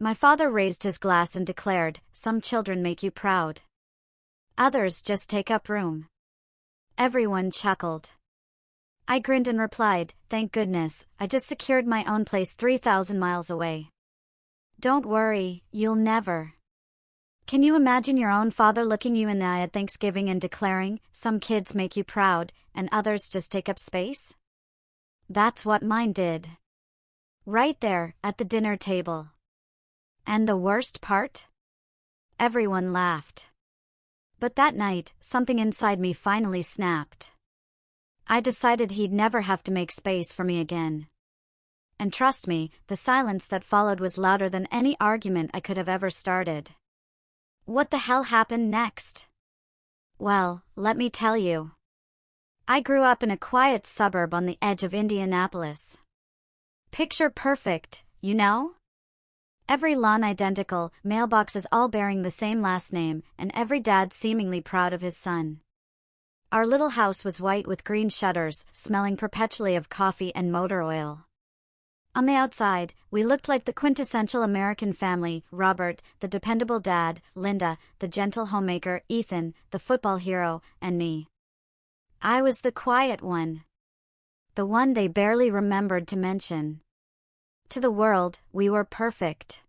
My father raised his glass and declared, "Some children make you proud. Others just take up room." Everyone chuckled. I grinned and replied, "Thank goodness, I just secured my own place 3,000 miles away." "Don't worry, you'll never." Can you imagine your own father looking you in the eye at Thanksgiving and declaring, "Some kids make you proud, and others just take up space"? That's what mine did. Right there, at the dinner table. And the worst part? Everyone laughed. But that night, something inside me finally snapped. I decided he'd never have to make space for me again. And trust me, the silence that followed was louder than any argument I could have ever started. What the hell happened next? Well, let me tell you. I grew up in a quiet suburb on the edge of Indianapolis. Picture perfect, you know? Every lawn identical, mailboxes all bearing the same last name, and every dad seemingly proud of his son. Our little house was white with green shutters, smelling perpetually of coffee and motor oil. On the outside, we looked like the quintessential American family: Robert, the dependable dad; Linda, the gentle homemaker; Ethan, the football hero; and me. I was the quiet one. The one they barely remembered to mention. To the world, we were perfect.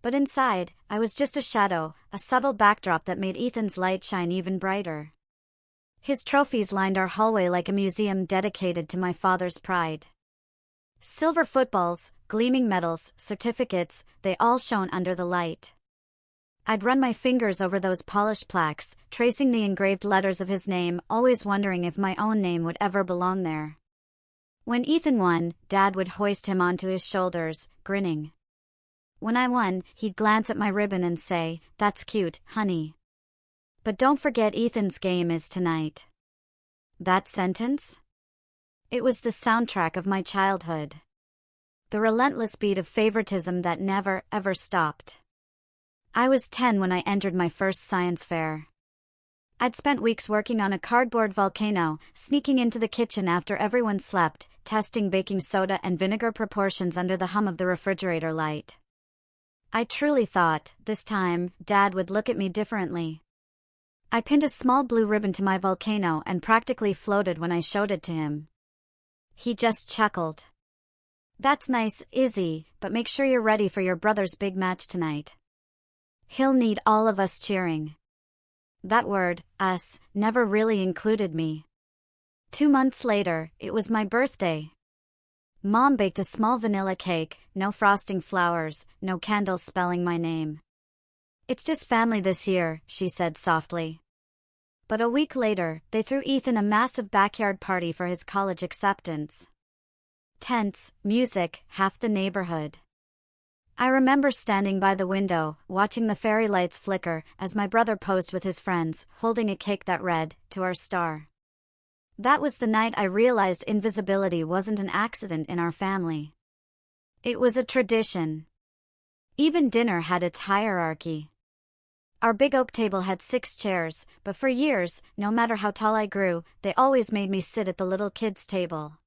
But inside, I was just a shadow, a subtle backdrop that made Ethan's light shine even brighter. His trophies lined our hallway like a museum dedicated to my father's pride. Silver footballs, gleaming medals, certificates, they all shone under the light. I'd run my fingers over those polished plaques, tracing the engraved letters of his name, always wondering if my own name would ever belong there. When Ethan won, Dad would hoist him onto his shoulders, grinning. When I won, he'd glance at my ribbon and say, "That's cute, honey. But don't forget Ethan's game is tonight." That sentence? It was the soundtrack of my childhood. The relentless beat of favoritism that never, ever stopped. I was 10 when I entered my first science fair. I'd spent weeks working on a cardboard volcano, sneaking into the kitchen after everyone slept, testing baking soda and vinegar proportions under the hum of the refrigerator light. I truly thought, this time, Dad would look at me differently. I pinned a small blue ribbon to my volcano and practically floated when I showed it to him. He just chuckled. "That's nice, Izzy, but make sure you're ready for your brother's big match tonight. He'll need all of us cheering." That word, us, never really included me. 2 months later, it was my birthday. Mom baked a small vanilla cake, no frosting flowers, no candles spelling my name. "It's just family this year," she said softly. But a week later, they threw Ethan a massive backyard party for his college acceptance. Tents, music, half the neighborhood. I remember standing by the window, watching the fairy lights flicker, as my brother posed with his friends, holding a cake that read, "To our star." That was the night I realized invisibility wasn't an accident in our family. It was a tradition. Even dinner had its hierarchy. Our big oak table had 6 chairs, but for years, no matter how tall I grew, they always made me sit at the little kids' table.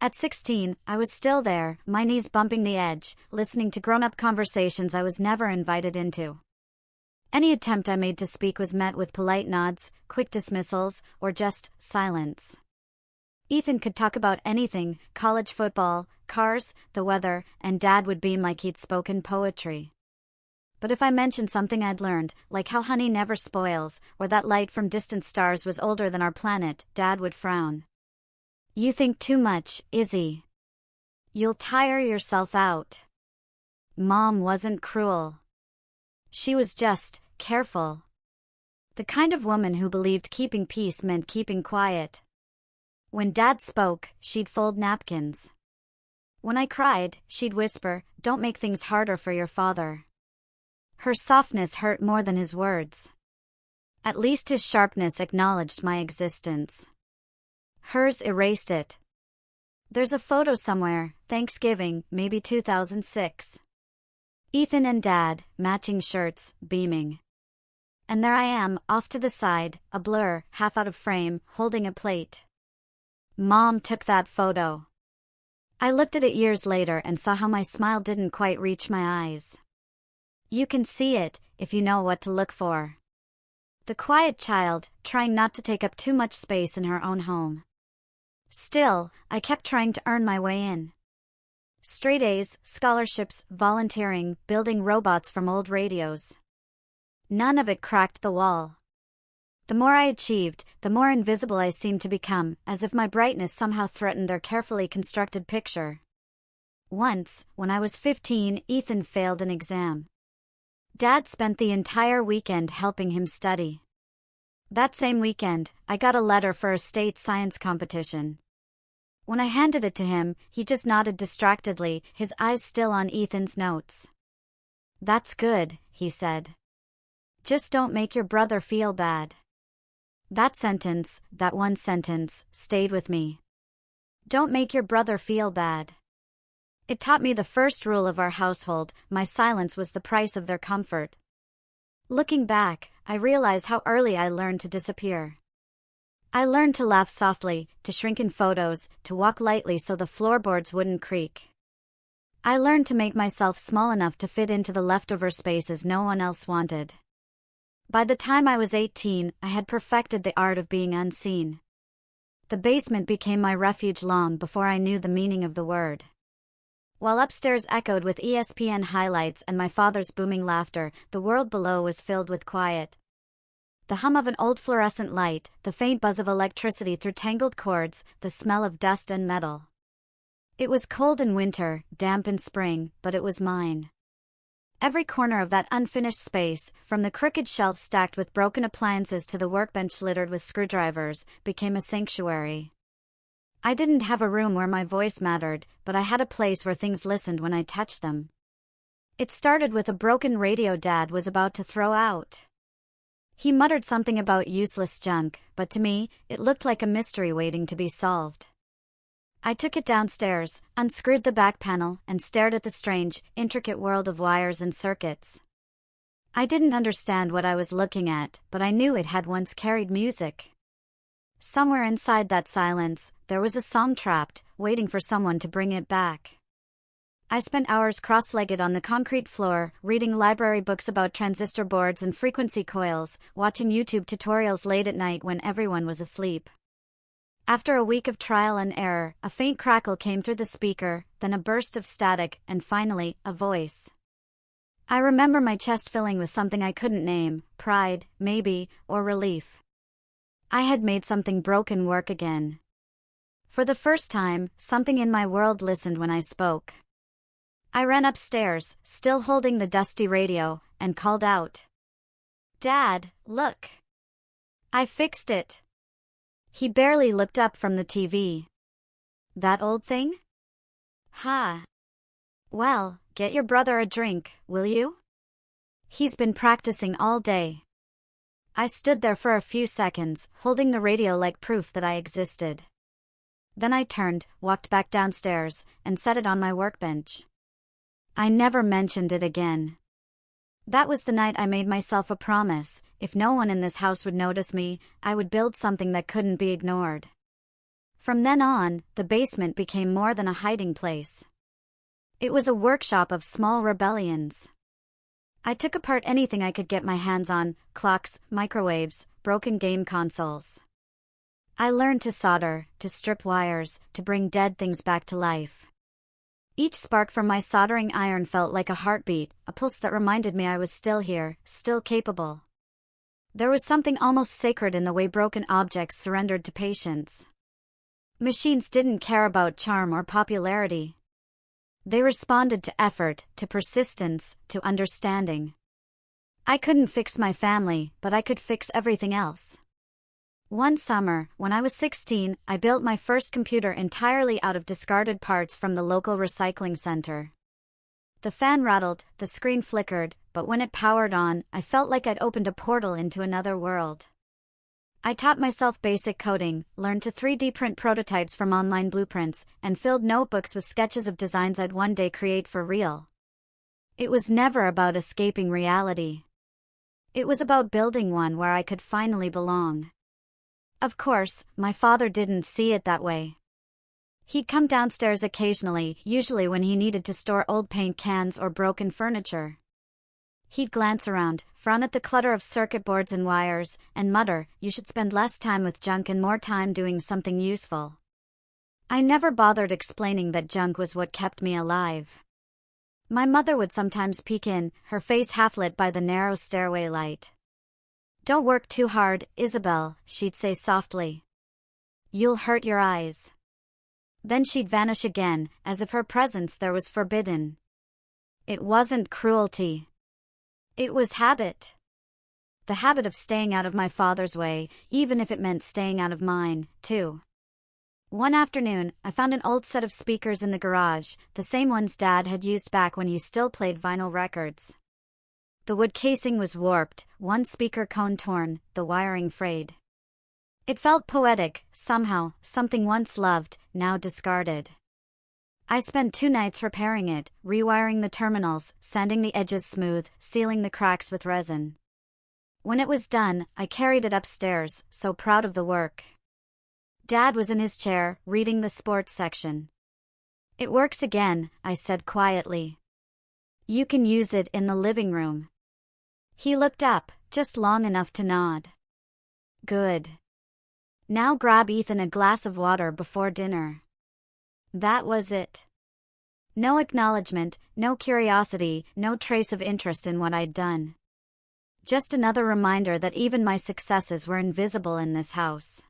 At 16, I was still there, my knees bumping the edge, listening to grown-up conversations I was never invited into. Any attempt I made to speak was met with polite nods, quick dismissals, or just silence. Ethan could talk about anything: college football, cars, the weather, and Dad would beam like he'd spoken poetry. But if I mentioned something I'd learned, like how honey never spoils, or that light from distant stars was older than our planet, Dad would frown. "You think too much, Izzy. You'll tire yourself out." Mom wasn't cruel. She was just careful. The kind of woman who believed keeping peace meant keeping quiet. When Dad spoke, she'd fold napkins. When I cried, she'd whisper, "Don't make things harder for your father." Her softness hurt more than his words. At least his sharpness acknowledged my existence. Hers erased it. There's a photo somewhere, Thanksgiving, maybe 2006. Ethan and Dad, matching shirts, beaming. And there I am, off to the side, a blur, half out of frame, holding a plate. Mom took that photo. I looked at it years later and saw how my smile didn't quite reach my eyes. You can see it, if you know what to look for. The quiet child, trying not to take up too much space in her own home. Still, I kept trying to earn my way in. Straight A's, scholarships, volunteering, building robots from old radios. None of it cracked the wall. The more I achieved, the more invisible I seemed to become, as if my brightness somehow threatened their carefully constructed picture. Once, when I was 15, Ethan failed an exam. Dad spent the entire weekend helping him study. That same weekend, I got a letter for a state science competition. When I handed it to him, he just nodded distractedly, his eyes still on Ethan's notes. "That's good," he said. "Just don't make your brother feel bad." That one sentence, stayed with me. Don't make your brother feel bad. It taught me the first rule of our household: my silence was the price of their comfort. Looking back, I realize how early I learned to disappear. I learned to laugh softly, to shrink in photos, to walk lightly so the floorboards wouldn't creak. I learned to make myself small enough to fit into the leftover spaces no one else wanted. By the time I was 18, I had perfected the art of being unseen. The basement became my refuge long before I knew the meaning of the word. While upstairs echoed with ESPN highlights and my father's booming laughter, the world below was filled with quiet. The hum of an old fluorescent light, the faint buzz of electricity through tangled cords, the smell of dust and metal. It was cold in winter, damp in spring, but it was mine. Every corner of that unfinished space, from the crooked shelves stacked with broken appliances to the workbench littered with screwdrivers, became a sanctuary. I didn't have a room where my voice mattered, but I had a place where things listened when I touched them. It started with a broken radio Dad was about to throw out. He muttered something about useless junk, but to me, it looked like a mystery waiting to be solved. I took it downstairs, unscrewed the back panel, and stared at the strange, intricate world of wires and circuits. I didn't understand what I was looking at, but I knew it had once carried music. Somewhere inside that silence, there was a song trapped, waiting for someone to bring it back. I spent hours cross-legged on the concrete floor, reading library books about transistor boards and frequency coils, watching YouTube tutorials late at night when everyone was asleep. After a week of trial and error, a faint crackle came through the speaker, then a burst of static, and finally, a voice. I remember my chest filling with something I couldn't name, pride, maybe, or relief. I had made something broken work again. For the first time, something in my world listened when I spoke. I ran upstairs, still holding the dusty radio, and called out. "Dad, look. I fixed it." He barely looked up from the TV. "That old thing? Ha. Well, get your brother a drink, will you? He's been practicing all day." I stood there for a few seconds, holding the radio like proof that I existed. Then I turned, walked back downstairs, and set it on my workbench. I never mentioned it again. That was the night I made myself a promise: if no one in this house would notice me, I would build something that couldn't be ignored. From then on, the basement became more than a hiding place. It was a workshop of small rebellions. I took apart anything I could get my hands on: clocks, microwaves, broken game consoles. I learned to solder, to strip wires, to bring dead things back to life. Each spark from my soldering iron felt like a heartbeat, a pulse that reminded me I was still here, still capable. There was something almost sacred in the way broken objects surrendered to patience. Machines didn't care about charm or popularity. They responded to effort, to persistence, to understanding. I couldn't fix my family, but I could fix everything else. One summer, when I was 16, I built my first computer entirely out of discarded parts from the local recycling center. The fan rattled, the screen flickered, but when it powered on, I felt like I'd opened a portal into another world. I taught myself basic coding, learned to 3D print prototypes from online blueprints, and filled notebooks with sketches of designs I'd one day create for real. It was never about escaping reality. It was about building one where I could finally belong. Of course, my father didn't see it that way. He'd come downstairs occasionally, usually when he needed to store old paint cans or broken furniture. He'd glance around, frown at the clutter of circuit boards and wires, and mutter, "You should spend less time with junk and more time doing something useful." I never bothered explaining that junk was what kept me alive. My mother would sometimes peek in, her face half-lit by the narrow stairway light. "Don't work too hard, Isabel," she'd say softly. "You'll hurt your eyes." Then she'd vanish again, as if her presence there was forbidden. It wasn't cruelty. It was habit. The habit of staying out of my father's way, even if it meant staying out of mine, too. One afternoon, I found an old set of speakers in the garage, the same ones Dad had used back when he still played vinyl records. The wood casing was warped, one speaker cone torn, the wiring frayed. It felt poetic, somehow, something once loved, now discarded. I spent 2 nights repairing it, rewiring the terminals, sanding the edges smooth, sealing the cracks with resin. When it was done, I carried it upstairs, so proud of the work. Dad was in his chair, reading the sports section. "It works again," I said quietly. "You can use it in the living room." He looked up, just long enough to nod. "Good. Now grab Ethan a glass of water before dinner." That was it. No acknowledgement, no curiosity, no trace of interest in what I'd done. Just another reminder that even my successes were invisible in this house.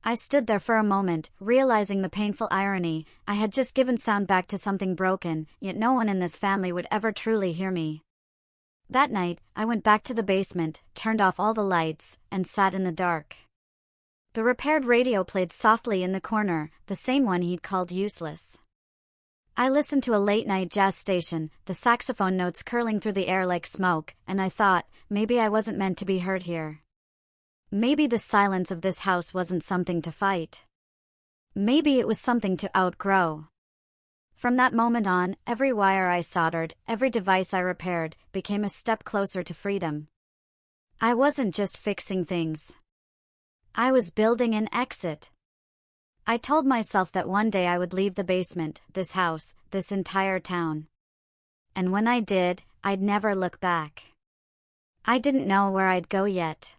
I stood there for a moment, realizing the painful irony. I had just given sound back to something broken, yet no one in this family would ever truly hear me. That night, I went back to the basement, turned off all the lights, and sat in the dark. The repaired radio played softly in the corner, the same one he'd called useless. I listened to a late-night jazz station, the saxophone notes curling through the air like smoke, and I thought, maybe I wasn't meant to be heard here. Maybe the silence of this house wasn't something to fight. Maybe it was something to outgrow. From that moment on, every wire I soldered, every device I repaired, became a step closer to freedom. I wasn't just fixing things. I was building an exit. I told myself that one day I would leave the basement, this house, this entire town. And when I did, I'd never look back. I didn't know where I'd go yet.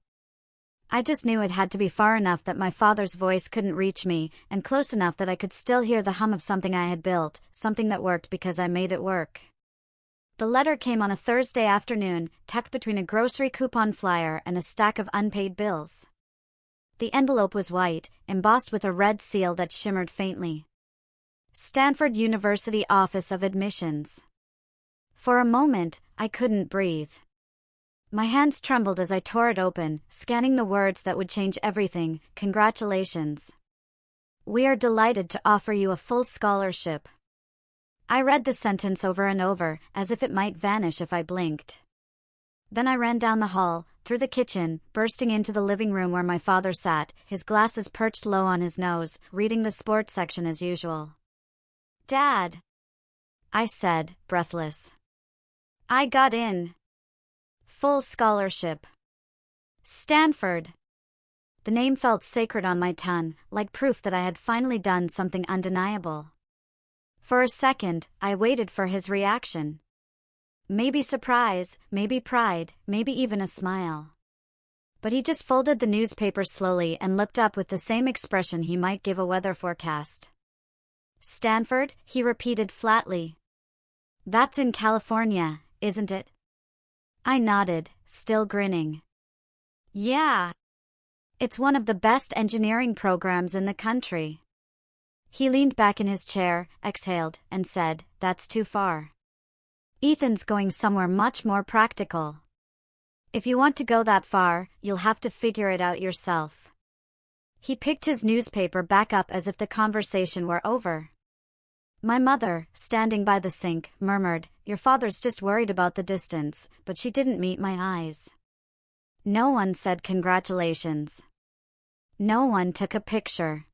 I just knew it had to be far enough that my father's voice couldn't reach me, and close enough that I could still hear the hum of something I had built, something that worked because I made it work. The letter came on a Thursday afternoon, tucked between a grocery coupon flyer and a stack of unpaid bills. The envelope was white, embossed with a red seal that shimmered faintly. Stanford University Office of Admissions. For a moment, I couldn't breathe. My hands trembled as I tore it open, scanning the words that would change everything. "Congratulations. We are delighted to offer you a full scholarship." I read the sentence over and over, as if it might vanish if I blinked. Then I ran down the hall, through the kitchen, bursting into the living room where my father sat, his glasses perched low on his nose, reading the sports section as usual. "Dad," I said, breathless. "I got in. Full scholarship. Stanford." The name felt sacred on my tongue, like proof that I had finally done something undeniable. For a second, I waited for his reaction. Maybe surprise, maybe pride, maybe even a smile. But he just folded the newspaper slowly and looked up with the same expression he might give a weather forecast. "Stanford," he repeated flatly. "That's in California, isn't it?" I nodded, still grinning. "Yeah. It's one of the best engineering programs in the country." He leaned back in his chair, exhaled, and said, "That's too far. Ethan's going somewhere much more practical. If you want to go that far, you'll have to figure it out yourself." He picked his newspaper back up as if the conversation were over. My mother, standing by the sink, murmured, "Your father's just worried about the distance," but she didn't meet my eyes. No one said congratulations. No one took a picture.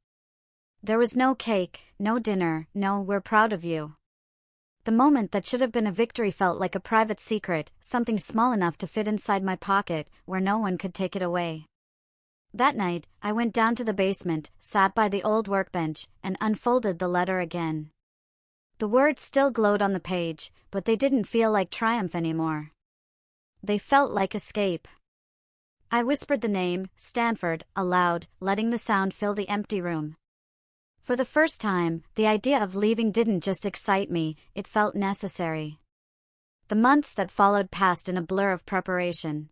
There was no cake, no dinner, no "we're proud of you." The moment that should have been a victory felt like a private secret, something small enough to fit inside my pocket, where no one could take it away. That night, I went down to the basement, sat by the old workbench, and unfolded the letter again. The words still glowed on the page, but they didn't feel like triumph anymore. They felt like escape. I whispered the name, Stanford, aloud, letting the sound fill the empty room. For the first time, the idea of leaving didn't just excite me, it felt necessary. The months that followed passed in a blur of preparation.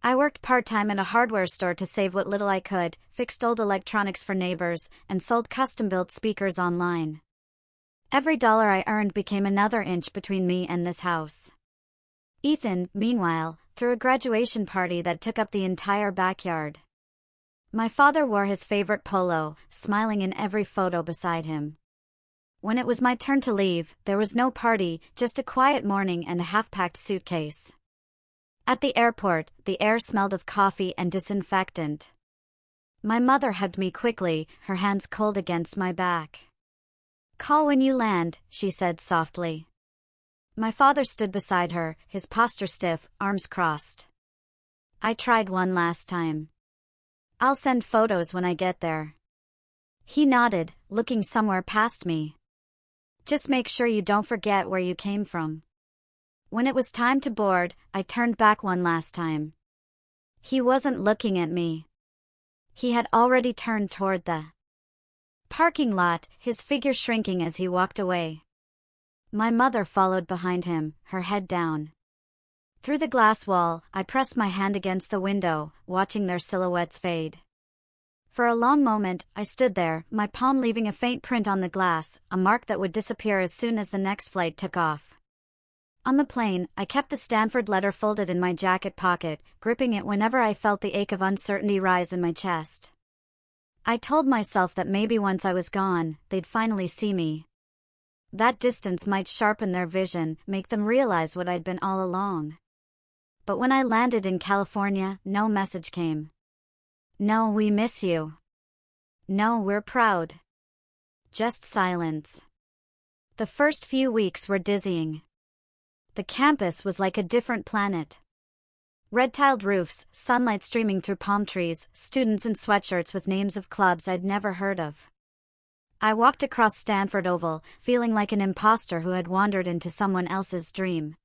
I worked part-time at a hardware store to save what little I could, fixed old electronics for neighbors, and sold custom-built speakers online. Every dollar I earned became another inch between me and this house. Ethan, meanwhile, threw a graduation party that took up the entire backyard. My father wore his favorite polo, smiling in every photo beside him. When it was my turn to leave, there was no party, just a quiet morning and a half-packed suitcase. At the airport, the air smelled of coffee and disinfectant. My mother hugged me quickly, her hands cold against my back. "Call when you land," she said softly. My father stood beside her, his posture stiff, arms crossed. I tried one last time. "I'll send photos when I get there." He nodded, looking somewhere past me. "Just make sure you don't forget where you came from." When it was time to board, I turned back one last time. He wasn't looking at me. He had already turned toward the parking lot, his figure shrinking as he walked away. My mother followed behind him, her head down. Through the glass wall, I pressed my hand against the window, watching their silhouettes fade. For a long moment, I stood there, my palm leaving a faint print on the glass, a mark that would disappear as soon as the next flight took off. On the plane, I kept the Stanford letter folded in my jacket pocket, gripping it whenever I felt the ache of uncertainty rise in my chest. I told myself that maybe once I was gone, they'd finally see me. That distance might sharpen their vision, make them realize what I'd been all along. But when I landed in California, no message came. "No, we miss you." "No, we're proud." Just silence. The first few weeks were dizzying. The campus was like a different planet. Red-tiled roofs, sunlight streaming through palm trees, students in sweatshirts with names of clubs I'd never heard of. I walked across Stanford Oval, feeling like an imposter who had wandered into someone else's dream.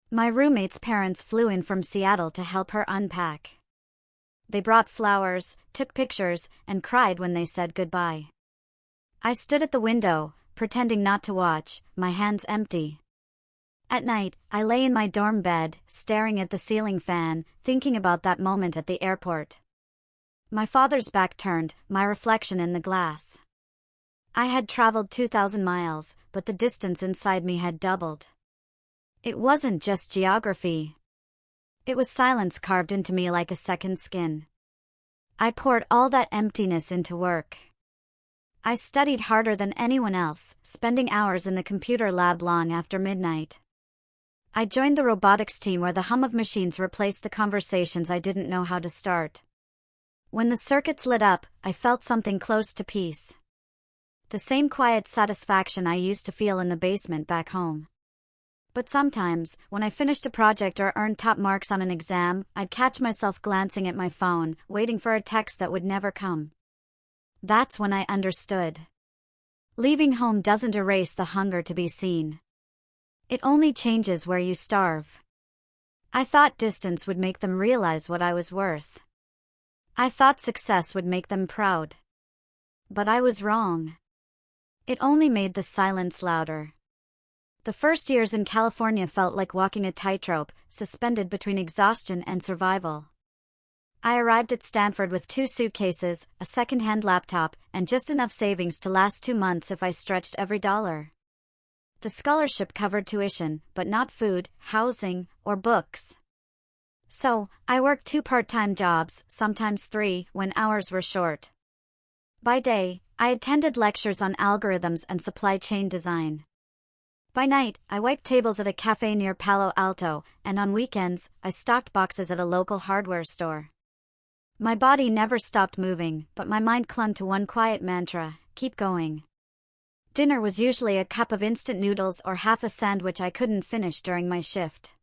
My roommate's parents flew in from Seattle to help her unpack. They brought flowers, took pictures, and cried when they said goodbye. I stood at the window, pretending not to watch, my hands empty. At night, I lay in my dorm bed, staring at the ceiling fan, thinking about that moment at the airport. My father's back turned, my reflection in the glass. I had traveled 2,000 miles, but the distance inside me had doubled. It wasn't just geography. It was silence carved into me like a second skin. I poured all that emptiness into work. I studied harder than anyone else, spending hours in the computer lab long after midnight. I joined the robotics team where the hum of machines replaced the conversations I didn't know how to start. When the circuits lit up, I felt something close to peace. The same quiet satisfaction I used to feel in the basement back home. But sometimes, when I finished a project or earned top marks on an exam, I'd catch myself glancing at my phone, waiting for a text that would never come. That's when I understood. Leaving home doesn't erase the hunger to be seen. It only changes where you starve. I thought distance would make them realize what I was worth. I thought success would make them proud. But I was wrong. It only made the silence louder. The first years in California felt like walking a tightrope, suspended between exhaustion and survival. I arrived at Stanford with 2 suitcases, a second-hand laptop, and just enough savings to last 2 months if I stretched every dollar. The scholarship covered tuition, but not food, housing, or books. So, I worked 2 part-time jobs, sometimes 3, when hours were short. By day, I attended lectures on algorithms and supply chain design. By night, I wiped tables at a cafe near Palo Alto, and on weekends, I stocked boxes at a local hardware store. My body never stopped moving, but my mind clung to one quiet mantra: keep going. Dinner was usually a cup of instant noodles or half a sandwich I couldn't finish during my shift.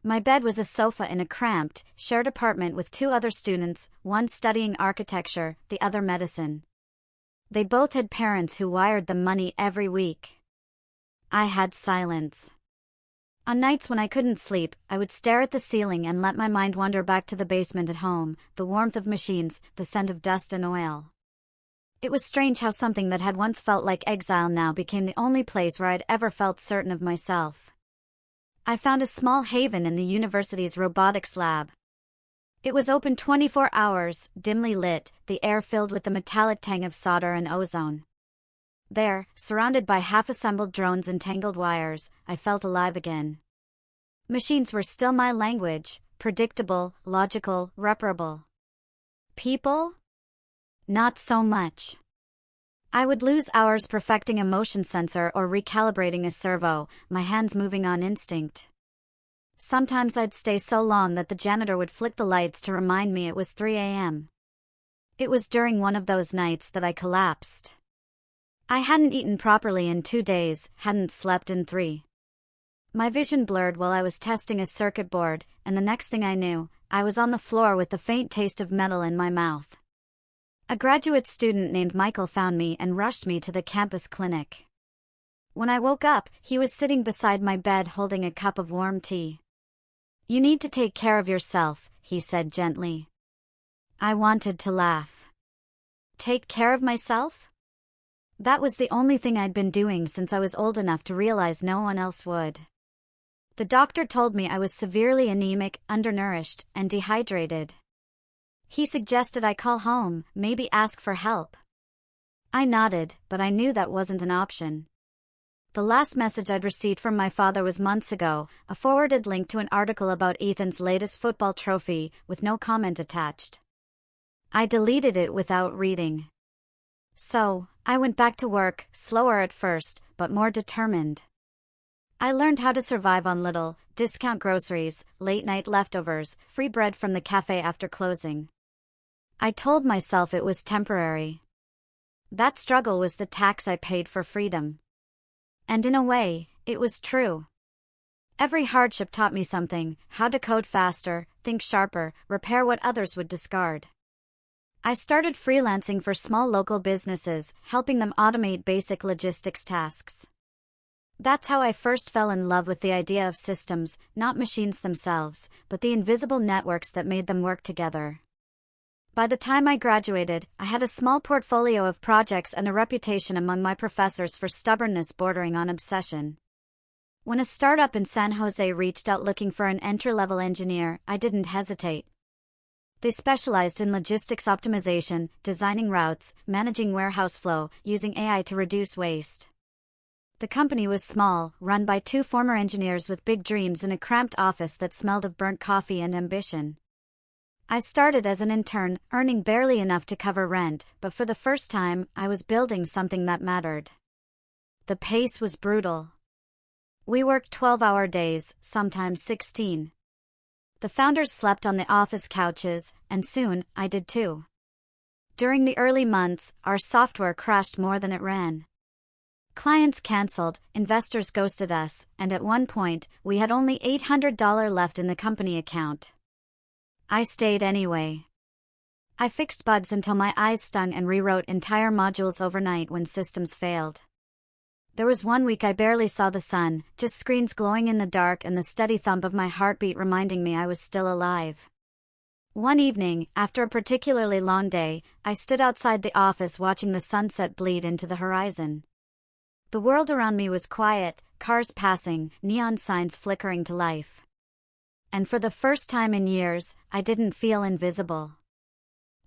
My bed was a sofa in a cramped, shared apartment with two other students, one studying architecture, the other medicine. They both had parents who wired them money every week. I had silence. On nights when I couldn't sleep, I would stare at the ceiling and let my mind wander back to the basement at home, the warmth of machines, the scent of dust and oil. It was strange how something that had once felt like exile now became the only place where I'd ever felt certain of myself. I found a small haven in the university's robotics lab. It was open 24 hours, dimly lit, the air filled with the metallic tang of solder and ozone. There, surrounded by half-assembled drones and tangled wires, I felt alive again. Machines were still my language, predictable, logical, reparable. People? Not so much. I would lose hours perfecting a motion sensor or recalibrating a servo, my hands moving on instinct. Sometimes I'd stay so long that the janitor would flick the lights to remind me it was 3 a.m. It was during one of those nights that I collapsed. I hadn't eaten properly in 2 days, hadn't slept in 3. My vision blurred while I was testing a circuit board, and the next thing I knew, I was on the floor with the faint taste of metal in my mouth. A graduate student named Michael found me and rushed me to the campus clinic. When I woke up, he was sitting beside my bed holding a cup of warm tea. "You need to take care of yourself," he said gently. I wanted to laugh. Take care of myself? That was the only thing I'd been doing since I was old enough to realize no one else would. The doctor told me I was severely anemic, undernourished, and dehydrated. He suggested I call home, maybe ask for help. I nodded, but I knew that wasn't an option. The last message I'd received from my father was months ago, a forwarded link to an article about Ethan's latest football trophy, with no comment attached. I deleted it without reading. So, I went back to work, slower at first, but more determined. I learned how to survive on little, discount groceries, late-night leftovers, free bread from the cafe after closing. I told myself it was temporary. That struggle was the tax I paid for freedom. And in a way, it was true. Every hardship taught me something: how to code faster, think sharper, repair what others would discard. I started freelancing for small local businesses, helping them automate basic logistics tasks. That's how I first fell in love with the idea of systems, not machines themselves, but the invisible networks that made them work together. By the time I graduated, I had a small portfolio of projects and a reputation among my professors for stubbornness bordering on obsession. When a startup in San Jose reached out looking for an entry-level engineer, I didn't hesitate. They specialized in logistics optimization, designing routes, managing warehouse flow, using AI to reduce waste. The company was small, run by 2 former engineers with big dreams in a cramped office that smelled of burnt coffee and ambition. I started as an intern, earning barely enough to cover rent, but for the first time, I was building something that mattered. The pace was brutal. We worked 12-hour days, sometimes 16. The founders slept on the office couches, and soon, I did too. During the early months, our software crashed more than it ran. Clients canceled, investors ghosted us, and at one point, we had only $800 left in the company account. I stayed anyway. I fixed bugs until my eyes stung and rewrote entire modules overnight when systems failed. There was one week I barely saw the sun, just screens glowing in the dark and the steady thump of my heartbeat reminding me I was still alive. One evening, after a particularly long day, I stood outside the office watching the sunset bleed into the horizon. The world around me was quiet, cars passing, neon signs flickering to life. And for the first time in years, I didn't feel invisible.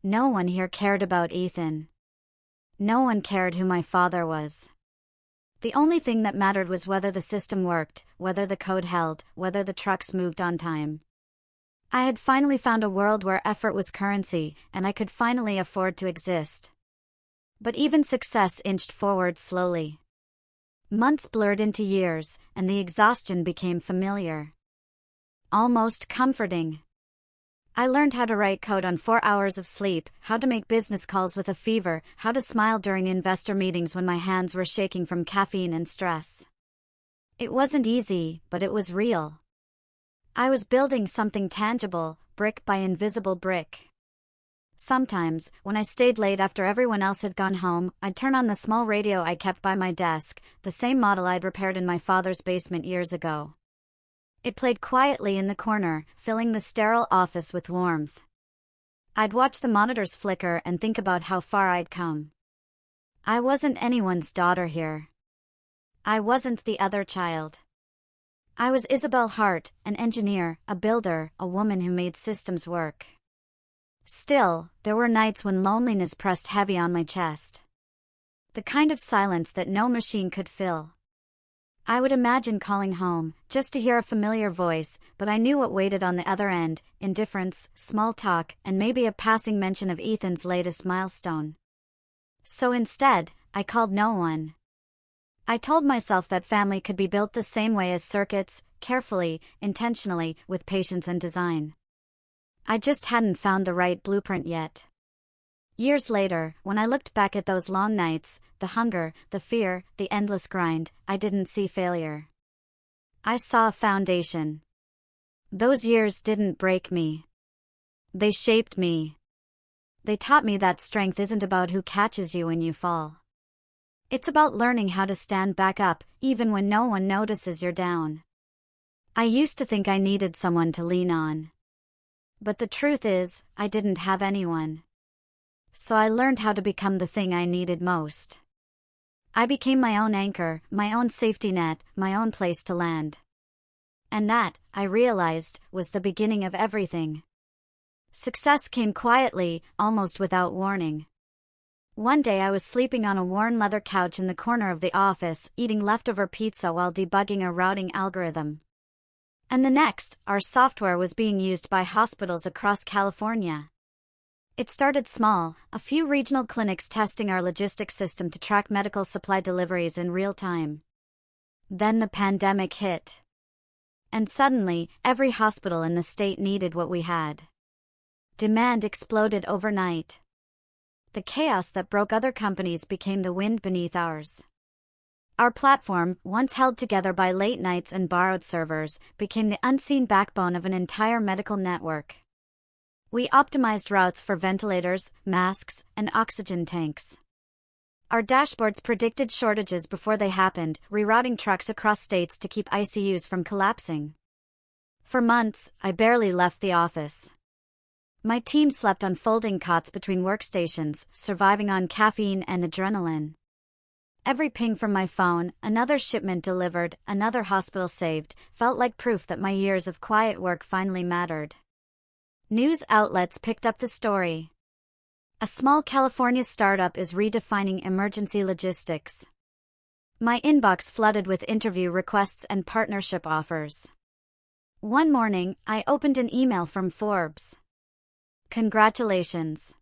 No one here cared about Ethan. No one cared who my father was. The only thing that mattered was whether the system worked, whether the code held, whether the trucks moved on time. I had finally found a world where effort was currency, and I could finally afford to exist. But even success inched forward slowly. Months blurred into years, and the exhaustion became familiar. Almost comforting. I learned how to write code on 4 hours of sleep, how to make business calls with a fever, how to smile during investor meetings when my hands were shaking from caffeine and stress. It wasn't easy, but it was real. I was building something tangible, brick by invisible brick. Sometimes, when I stayed late after everyone else had gone home, I'd turn on the small radio I kept by my desk, the same model I'd repaired in my father's basement years ago. It played quietly in the corner, filling the sterile office with warmth. I'd watch the monitors flicker and think about how far I'd come. I wasn't anyone's daughter here. I wasn't the other child. I was Isabel Hart, an engineer, a builder, a woman who made systems work. Still, there were nights when loneliness pressed heavy on my chest. The kind of silence that no machine could fill. I would imagine calling home, just to hear a familiar voice, but I knew what waited on the other end: indifference, small talk, and maybe a passing mention of Ethan's latest milestone. So instead, I called no one. I told myself that family could be built the same way as circuits, carefully, intentionally, with patience and design. I just hadn't found the right blueprint yet. Years later, when I looked back at those long nights, the hunger, the fear, the endless grind, I didn't see failure. I saw a foundation. Those years didn't break me. They shaped me. They taught me that strength isn't about who catches you when you fall. It's about learning how to stand back up, even when no one notices you're down. I used to think I needed someone to lean on. But the truth is, I didn't have anyone. So I learned how to become the thing I needed most. I became my own anchor, my own safety net, my own place to land. And that, I realized, was the beginning of everything. Success came quietly, almost without warning. One day I was sleeping on a worn leather couch in the corner of the office, eating leftover pizza while debugging a routing algorithm. And the next, our software was being used by hospitals across California. It started small, a few regional clinics testing our logistics system to track medical supply deliveries in real time. Then the pandemic hit. And suddenly, every hospital in the state needed what we had. Demand exploded overnight. The chaos that broke other companies became the wind beneath ours. Our platform, once held together by late nights and borrowed servers, became the unseen backbone of an entire medical network. We optimized routes for ventilators, masks, and oxygen tanks. Our dashboards predicted shortages before they happened, rerouting trucks across states to keep ICUs from collapsing. For months, I barely left the office. My team slept on folding cots between workstations, surviving on caffeine and adrenaline. Every ping from my phone, another shipment delivered, another hospital saved, felt like proof that my years of quiet work finally mattered. News outlets picked up the story. A small California startup is redefining emergency logistics. My inbox flooded with interview requests and partnership offers. One morning, I opened an email from Forbes. Congratulations.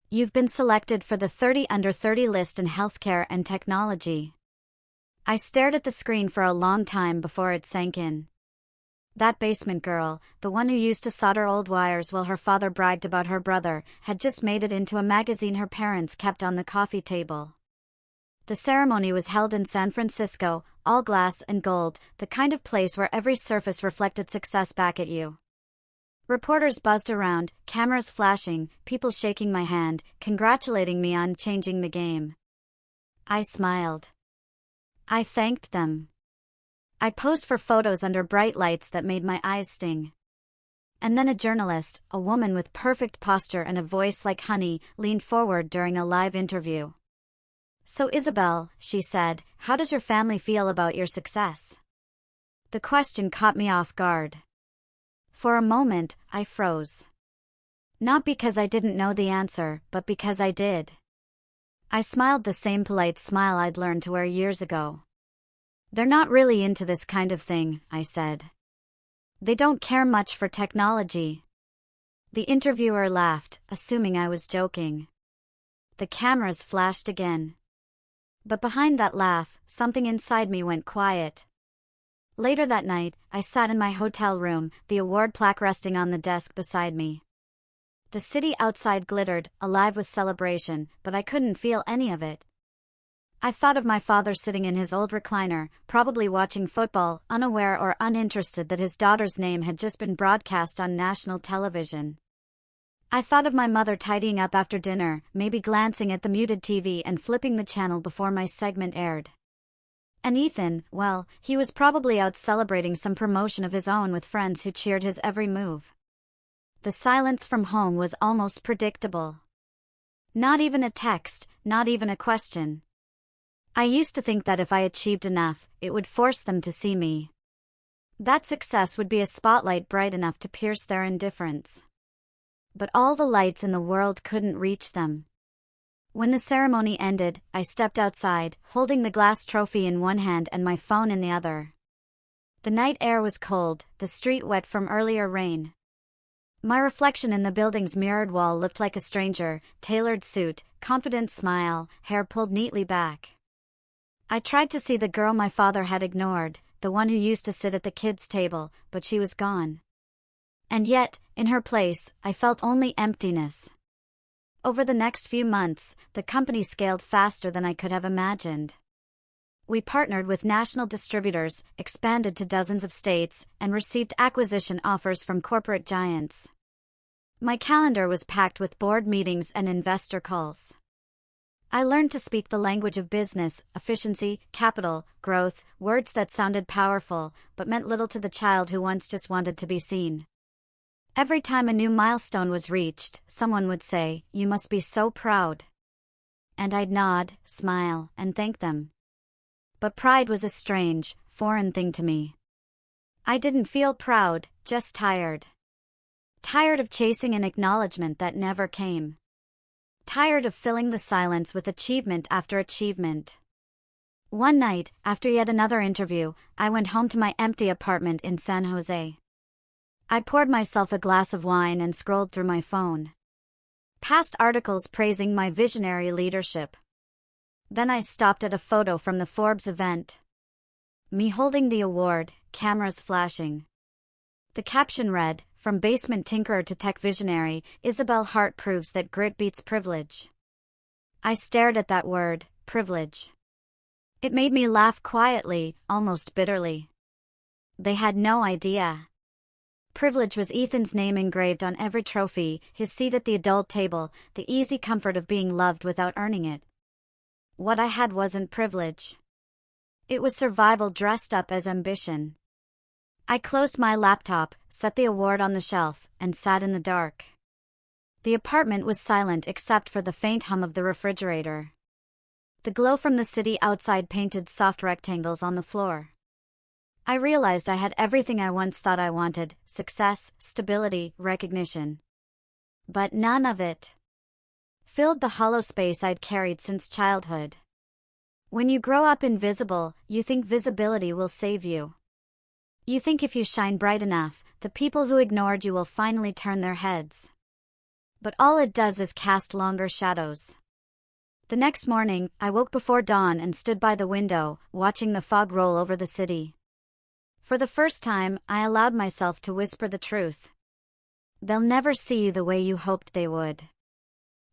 You've been selected for the 30 Under 30 list in healthcare and technology. I stared at the screen for a long time before it sank in. That basement girl, the one who used to solder old wires while her father bragged about her brother, had just made it into a magazine her parents kept on the coffee table. The ceremony was held in San Francisco, all glass and gold, the kind of place where every surface reflected success back at you. Reporters buzzed around, cameras flashing, people shaking my hand, congratulating me on changing the game. I smiled. I thanked them. I posed for photos under bright lights that made my eyes sting. And then a journalist, a woman with perfect posture and a voice like honey, leaned forward during a live interview. So Isabel, she said, how does your family feel about your success? The question caught me off guard. For a moment, I froze. Not because I didn't know the answer, but because I did. I smiled the same polite smile I'd learned to wear years ago. They're not really into this kind of thing, I said. They don't care much for technology. The interviewer laughed, assuming I was joking. The cameras flashed again. But behind that laugh, something inside me went quiet. Later that night, I sat in my hotel room, the award plaque resting on the desk beside me. The city outside glittered, alive with celebration, but I couldn't feel any of it. I thought of my father sitting in his old recliner, probably watching football, unaware or uninterested that his daughter's name had just been broadcast on national television. I thought of my mother tidying up after dinner, maybe glancing at the muted TV and flipping the channel before my segment aired. And Ethan, well, he was probably out celebrating some promotion of his own with friends who cheered his every move. The silence from home was almost predictable. Not even a text, not even a question. I used to think that if I achieved enough, it would force them to see me. That success would be a spotlight bright enough to pierce their indifference. But all the lights in the world couldn't reach them. When the ceremony ended, I stepped outside, holding the glass trophy in one hand and my phone in the other. The night air was cold, the street wet from earlier rain. My reflection in the building's mirrored wall looked like a stranger, tailored suit, confident smile, hair pulled neatly back. I tried to see the girl my father had ignored, the one who used to sit at the kids' table, but she was gone. And yet, in her place, I felt only emptiness. Over the next few months, the company scaled faster than I could have imagined. We partnered with national distributors, expanded to dozens of states, and received acquisition offers from corporate giants. My calendar was packed with board meetings and investor calls. I learned to speak the language of business, efficiency, capital, growth, words that sounded powerful, but meant little to the child who once just wanted to be seen. Every time a new milestone was reached, someone would say, "You must be so proud." And I'd nod, smile, and thank them. But pride was a strange, foreign thing to me. I didn't feel proud, just tired. Tired of chasing an acknowledgement that never came. Tired of filling the silence with achievement after achievement. One night, after yet another interview, I went home to my empty apartment in San Jose. I poured myself a glass of wine and scrolled through my phone. Past articles praising my visionary leadership. Then I stopped at a photo from the Forbes event. Me holding the award, cameras flashing. The caption read, "From basement tinkerer to tech visionary, Isabel Hart proves that grit beats privilege." I stared at that word, privilege. It made me laugh quietly, almost bitterly. They had no idea. Privilege was Ethan's name engraved on every trophy, his seat at the adult table, the easy comfort of being loved without earning it. What I had wasn't privilege. It was survival dressed up as ambition. I closed my laptop, set the award on the shelf, and sat in the dark. The apartment was silent except for the faint hum of the refrigerator. The glow from the city outside painted soft rectangles on the floor. I realized I had everything I once thought I wanted: success, stability, recognition. But none of it filled the hollow space I'd carried since childhood. When you grow up invisible, you think visibility will save you. You think if you shine bright enough, the people who ignored you will finally turn their heads. But all it does is cast longer shadows. The next morning, I woke before dawn and stood by the window, watching the fog roll over the city. For the first time, I allowed myself to whisper the truth. They'll never see you the way you hoped they would.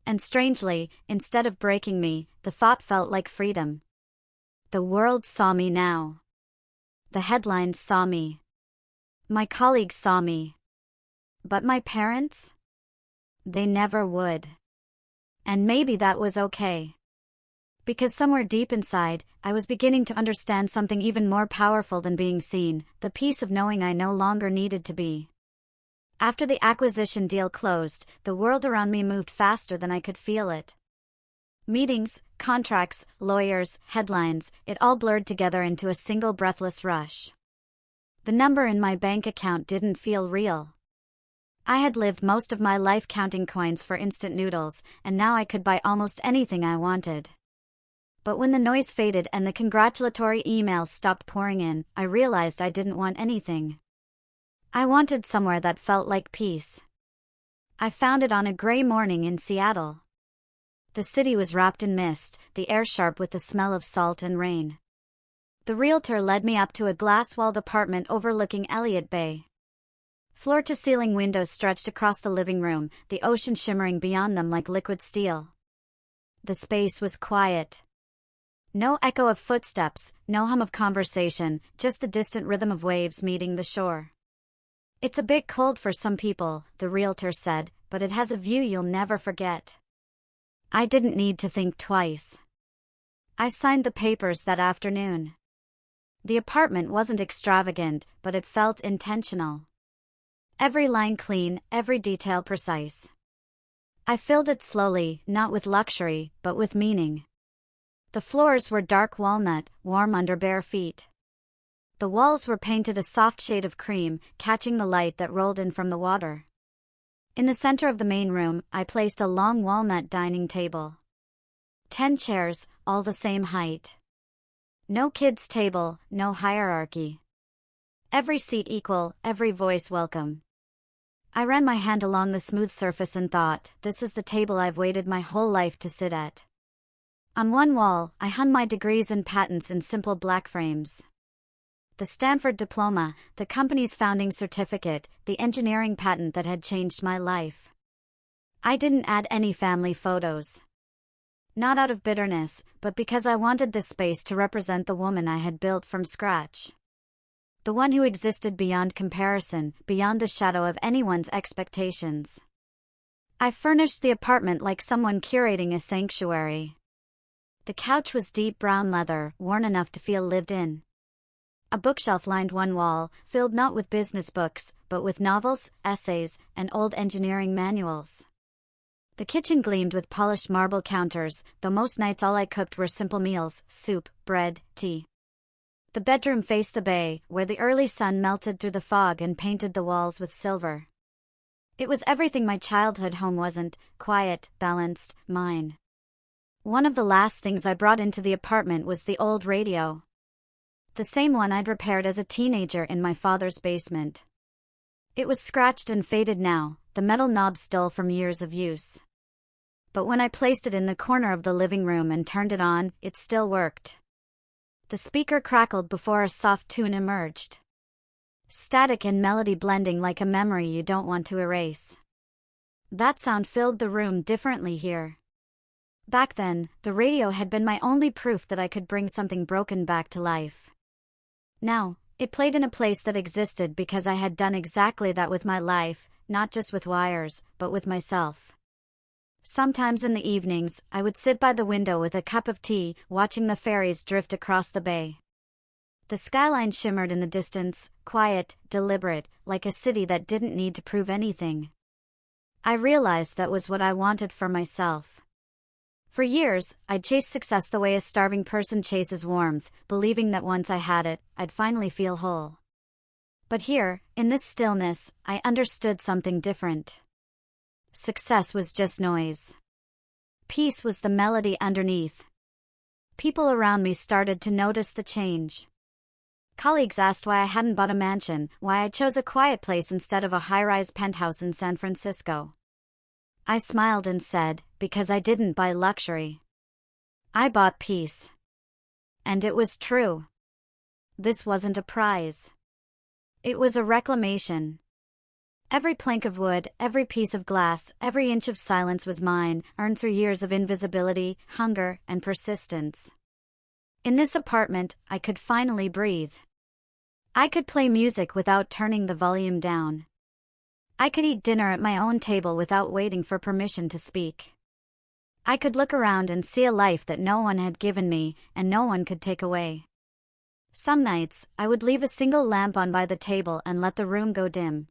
And strangely, instead of breaking me, the thought felt like freedom. The world saw me now. The headlines saw me. My colleagues saw me. But my parents? They never would. And maybe that was okay. Because somewhere deep inside, I was beginning to understand something even more powerful than being seen, the peace of knowing I no longer needed to be. After the acquisition deal closed, the world around me moved faster than I could feel it. Meetings, contracts, lawyers, headlines, it all blurred together into a single breathless rush. The number in my bank account didn't feel real. I had lived most of my life counting coins for instant noodles, and now I could buy almost anything I wanted. But when the noise faded and the congratulatory emails stopped pouring in, I realized I didn't want anything. I wanted somewhere that felt like peace. I found it on a gray morning in Seattle. The city was wrapped in mist, the air sharp with the smell of salt and rain. The realtor led me up to a glass-walled apartment overlooking Elliott Bay. Floor-to-ceiling windows stretched across the living room, the ocean shimmering beyond them like liquid steel. The space was quiet. No echo of footsteps, no hum of conversation, just the distant rhythm of waves meeting the shore. It's a bit cold for some people, the realtor said, but it has a view you'll never forget. I didn't need to think twice. I signed the papers that afternoon. The apartment wasn't extravagant, but it felt intentional. Every line clean, every detail precise. I filled it slowly, not with luxury, but with meaning. The floors were dark walnut, warm under bare feet. The walls were painted a soft shade of cream, catching the light that rolled in from the water. In the center of the main room, I placed a long walnut dining table. 10 chairs, all the same height. No kids' table, no hierarchy. Every seat equal, every voice welcome. I ran my hand along the smooth surface and thought, this is the table I've waited my whole life to sit at. On one wall, I hung my degrees and patents in simple black frames. The Stanford diploma, the company's founding certificate, the engineering patent that had changed my life. I didn't add any family photos. Not out of bitterness, but because I wanted this space to represent the woman I had built from scratch. The one who existed beyond comparison, beyond the shadow of anyone's expectations. I furnished the apartment like someone curating a sanctuary. The couch was deep brown leather, worn enough to feel lived in. A bookshelf lined one wall, filled not with business books, but with novels, essays, and old engineering manuals. The kitchen gleamed with polished marble counters, though most nights all I cooked were simple meals, soup, bread, tea. The bedroom faced the bay, where the early sun melted through the fog and painted the walls with silver. It was everything my childhood home wasn't: quiet, balanced, mine. One of the last things I brought into the apartment was the old radio. The same one I'd repaired as a teenager in my father's basement. It was scratched and faded now, the metal knob dull from years of use. But when I placed it in the corner of the living room and turned it on, it still worked. The speaker crackled before a soft tune emerged. Static and melody blending like a memory you don't want to erase. That sound filled the room differently here. Back then, the radio had been my only proof that I could bring something broken back to life. Now, it played in a place that existed because I had done exactly that with my life, not just with wires, but with myself. Sometimes in the evenings, I would sit by the window with a cup of tea, watching the ferries drift across the bay. The skyline shimmered in the distance, quiet, deliberate, like a city that didn't need to prove anything. I realized that was what I wanted for myself. For years, I'd chased success the way a starving person chases warmth, believing that once I had it, I'd finally feel whole. But here, in this stillness, I understood something different. Success was just noise. Peace was the melody underneath. People around me started to notice the change. Colleagues asked why I hadn't bought a mansion, why I chose a quiet place instead of a high-rise penthouse in San Francisco. I smiled and said, because I didn't buy luxury. I bought peace. And it was true. This wasn't a prize. It was a reclamation. Every plank of wood, every piece of glass, every inch of silence was mine, earned through years of invisibility, hunger, and persistence. In this apartment, I could finally breathe. I could play music without turning the volume down. I could eat dinner at my own table without waiting for permission to speak. I could look around and see a life that no one had given me, and no one could take away. Some nights, I would leave a single lamp on by the table and let the room go dim.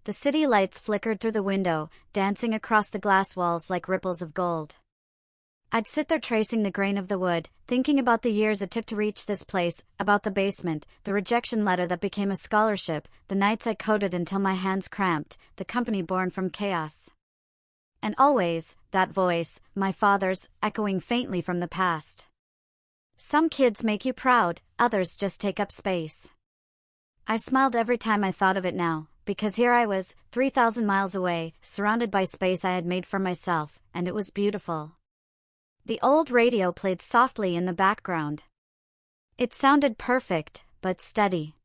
The city lights flickered through the window, dancing across the glass walls like ripples of gold. I'd sit there tracing the grain of the wood, thinking about the years it took to reach this place, about the basement, the rejection letter that became a scholarship, the nights I coded until my hands cramped, the company born from chaos. And always, that voice, my father's, echoing faintly from the past. Some kids make you proud, others just take up space. I smiled every time I thought of it now, because here I was, 3,000 miles away, surrounded by space I had made for myself, and it was beautiful. The old radio played softly in the background. It sounded perfect, but steady.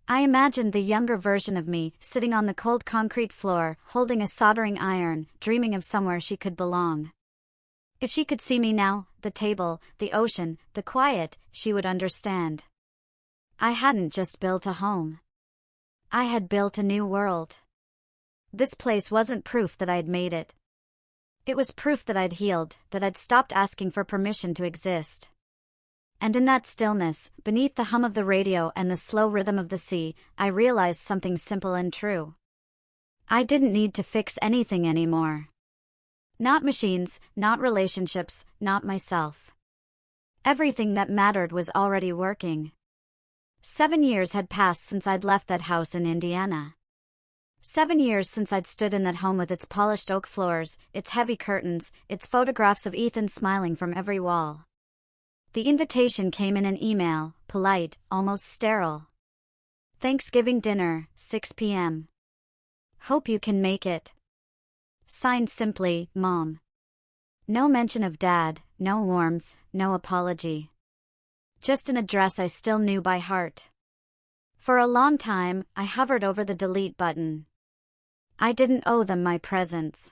I imagined the younger version of me, sitting on the cold concrete floor, holding a soldering iron, dreaming of somewhere she could belong. If she could see me now, the table, the ocean, the quiet, she would understand. I hadn't just built a home. I had built a new world. This place wasn't proof that I'd made it. It was proof that I'd healed, that I'd stopped asking for permission to exist. And in that stillness, beneath the hum of the radio and the slow rhythm of the sea, I realized something simple and true. I didn't need to fix anything anymore. Not machines, not relationships, not myself. Everything that mattered was already working. 7 years had passed since I'd left that house in Indiana. 7 years since I'd stood in that home with its polished oak floors, its heavy curtains, its photographs of Ethan smiling from every wall. The invitation came in an email, polite, almost sterile. Thanksgiving dinner, 6 p.m. Hope you can make it. Signed simply, Mom. No mention of Dad, no warmth, no apology. Just an address I still knew by heart. For a long time, I hovered over the delete button. I didn't owe them my presence.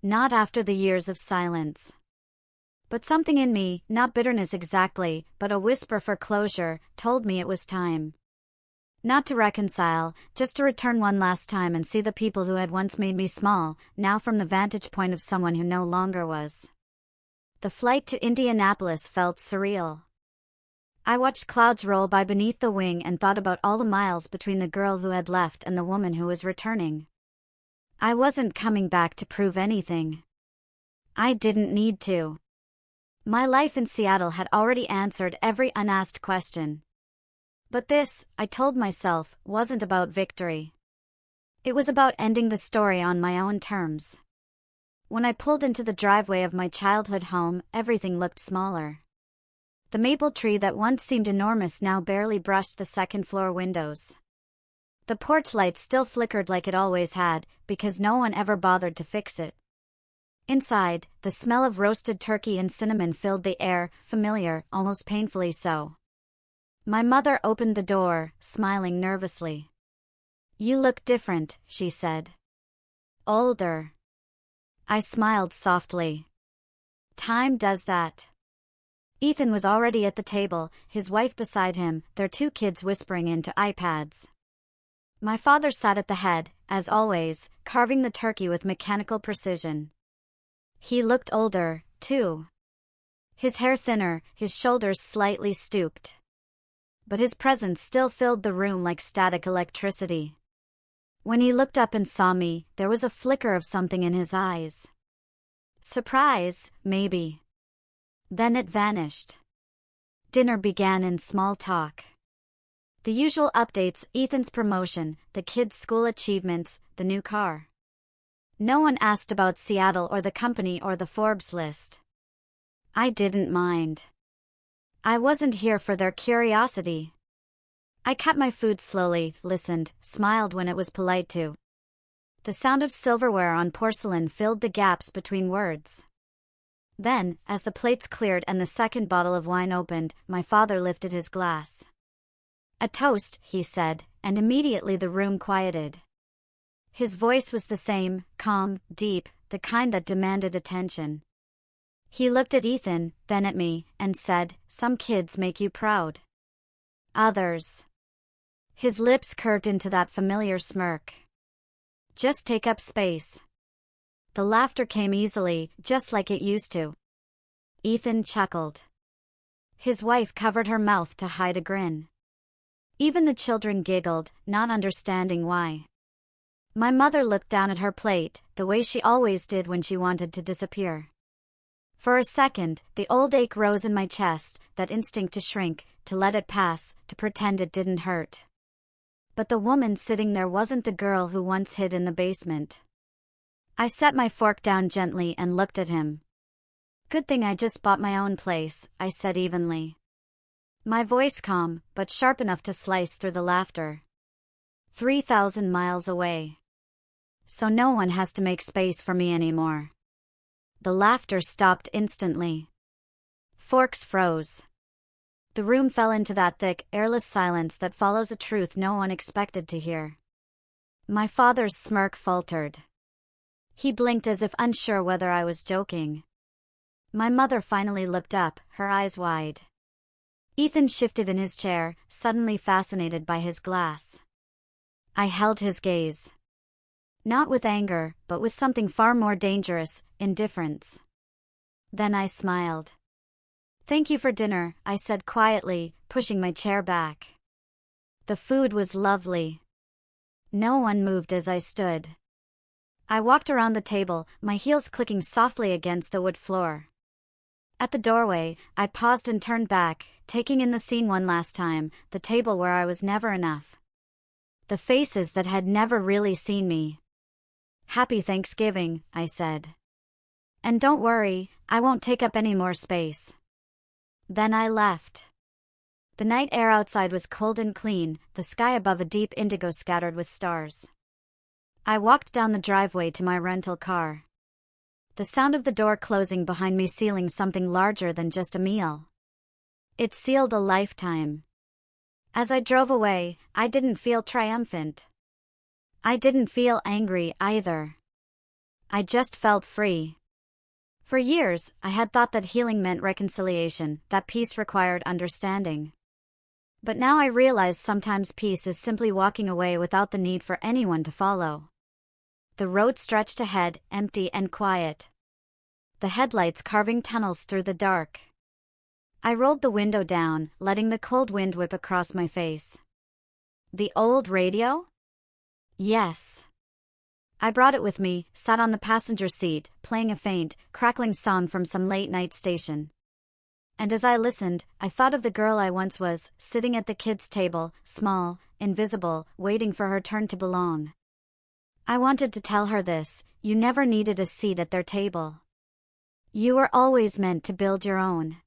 Not after the years of silence. But something in me, not bitterness exactly, but a whisper for closure, told me it was time. Not to reconcile, just to return one last time and see the people who had once made me small, now from the vantage point of someone who no longer was. The flight to Indianapolis felt surreal. I watched clouds roll by beneath the wing and thought about all the miles between the girl who had left and the woman who was returning. I wasn't coming back to prove anything. I didn't need to. My life in Seattle had already answered every unasked question. But this, I told myself, wasn't about victory. It was about ending the story on my own terms. When I pulled into the driveway of my childhood home, everything looked smaller. The maple tree that once seemed enormous now barely brushed the second-floor windows. The porch light still flickered like it always had, because no one ever bothered to fix it. Inside, the smell of roasted turkey and cinnamon filled the air, familiar, almost painfully so. My mother opened the door, smiling nervously. "You look different," she said. "Older." I smiled softly. Time does that. Ethan was already at the table, his wife beside him, their 2 kids whispering into iPads. My father sat at the head, as always, carving the turkey with mechanical precision. He looked older, too. His hair thinner, his shoulders slightly stooped. But his presence still filled the room like static electricity. When he looked up and saw me, there was a flicker of something in his eyes. Surprise, maybe. Then it vanished. Dinner began in small talk. The usual updates: Ethan's promotion, the kids' school achievements, the new car. No one asked about Seattle or the company or the Forbes list. I didn't mind. I wasn't here for their curiosity. I cut my food slowly, listened, smiled when it was polite to. The sound of silverware on porcelain filled the gaps between words. Then, as the plates cleared and the second bottle of wine opened, my father lifted his glass. "A toast," he said, and immediately the room quieted. His voice was the same, calm, deep, the kind that demanded attention. He looked at Ethan, then at me, and said, "Some kids make you proud. Others." His lips curved into that familiar smirk. "Just take up space." The laughter came easily, just like it used to. Ethan chuckled. His wife covered her mouth to hide a grin. Even the children giggled, not understanding why. My mother looked down at her plate, the way she always did when she wanted to disappear. For a second, the old ache rose in my chest, that instinct to shrink, to let it pass, to pretend it didn't hurt. But the woman sitting there wasn't the girl who once hid in the basement. I set my fork down gently and looked at him. "Good thing I just bought my own place," I said evenly. My voice calm, but sharp enough to slice through the laughter. 3,000 miles away. So no one has to make space for me anymore. The laughter stopped instantly. Forks froze. The room fell into that thick, airless silence that follows a truth no one expected to hear. My father's smirk faltered. He blinked as if unsure whether I was joking. My mother finally looked up, her eyes wide. Ethan shifted in his chair, suddenly fascinated by his glass. I held his gaze. Not with anger, but with something far more dangerous, indifference. Then I smiled. "Thank you for dinner," I said quietly, pushing my chair back. The food was lovely. No one moved as I stood. I walked around the table, my heels clicking softly against the wood floor. At the doorway, I paused and turned back, taking in the scene one last time, the table where I was never enough. The faces that had never really seen me. "Happy Thanksgiving," I said. "And don't worry, I won't take up any more space." Then I left. The night air outside was cold and clean, the sky above a deep indigo scattered with stars. I walked down the driveway to my rental car. The sound of the door closing behind me sealing something larger than just a meal. It sealed a lifetime. As I drove away, I didn't feel triumphant. I didn't feel angry either. I just felt free. For years, I had thought that healing meant reconciliation, that peace required understanding. But now I realize sometimes peace is simply walking away without the need for anyone to follow. The road stretched ahead, empty and quiet. The headlights carving tunnels through the dark. I rolled the window down, letting the cold wind whip across my face. The old radio? Yes. I brought it with me, sat on the passenger seat, playing a faint, crackling song from some late-night station. And as I listened, I thought of the girl I once was, sitting at the kids' table, small, invisible, waiting for her turn to belong. I wanted to tell her this: you never needed a seat at their table. You were always meant to build your own.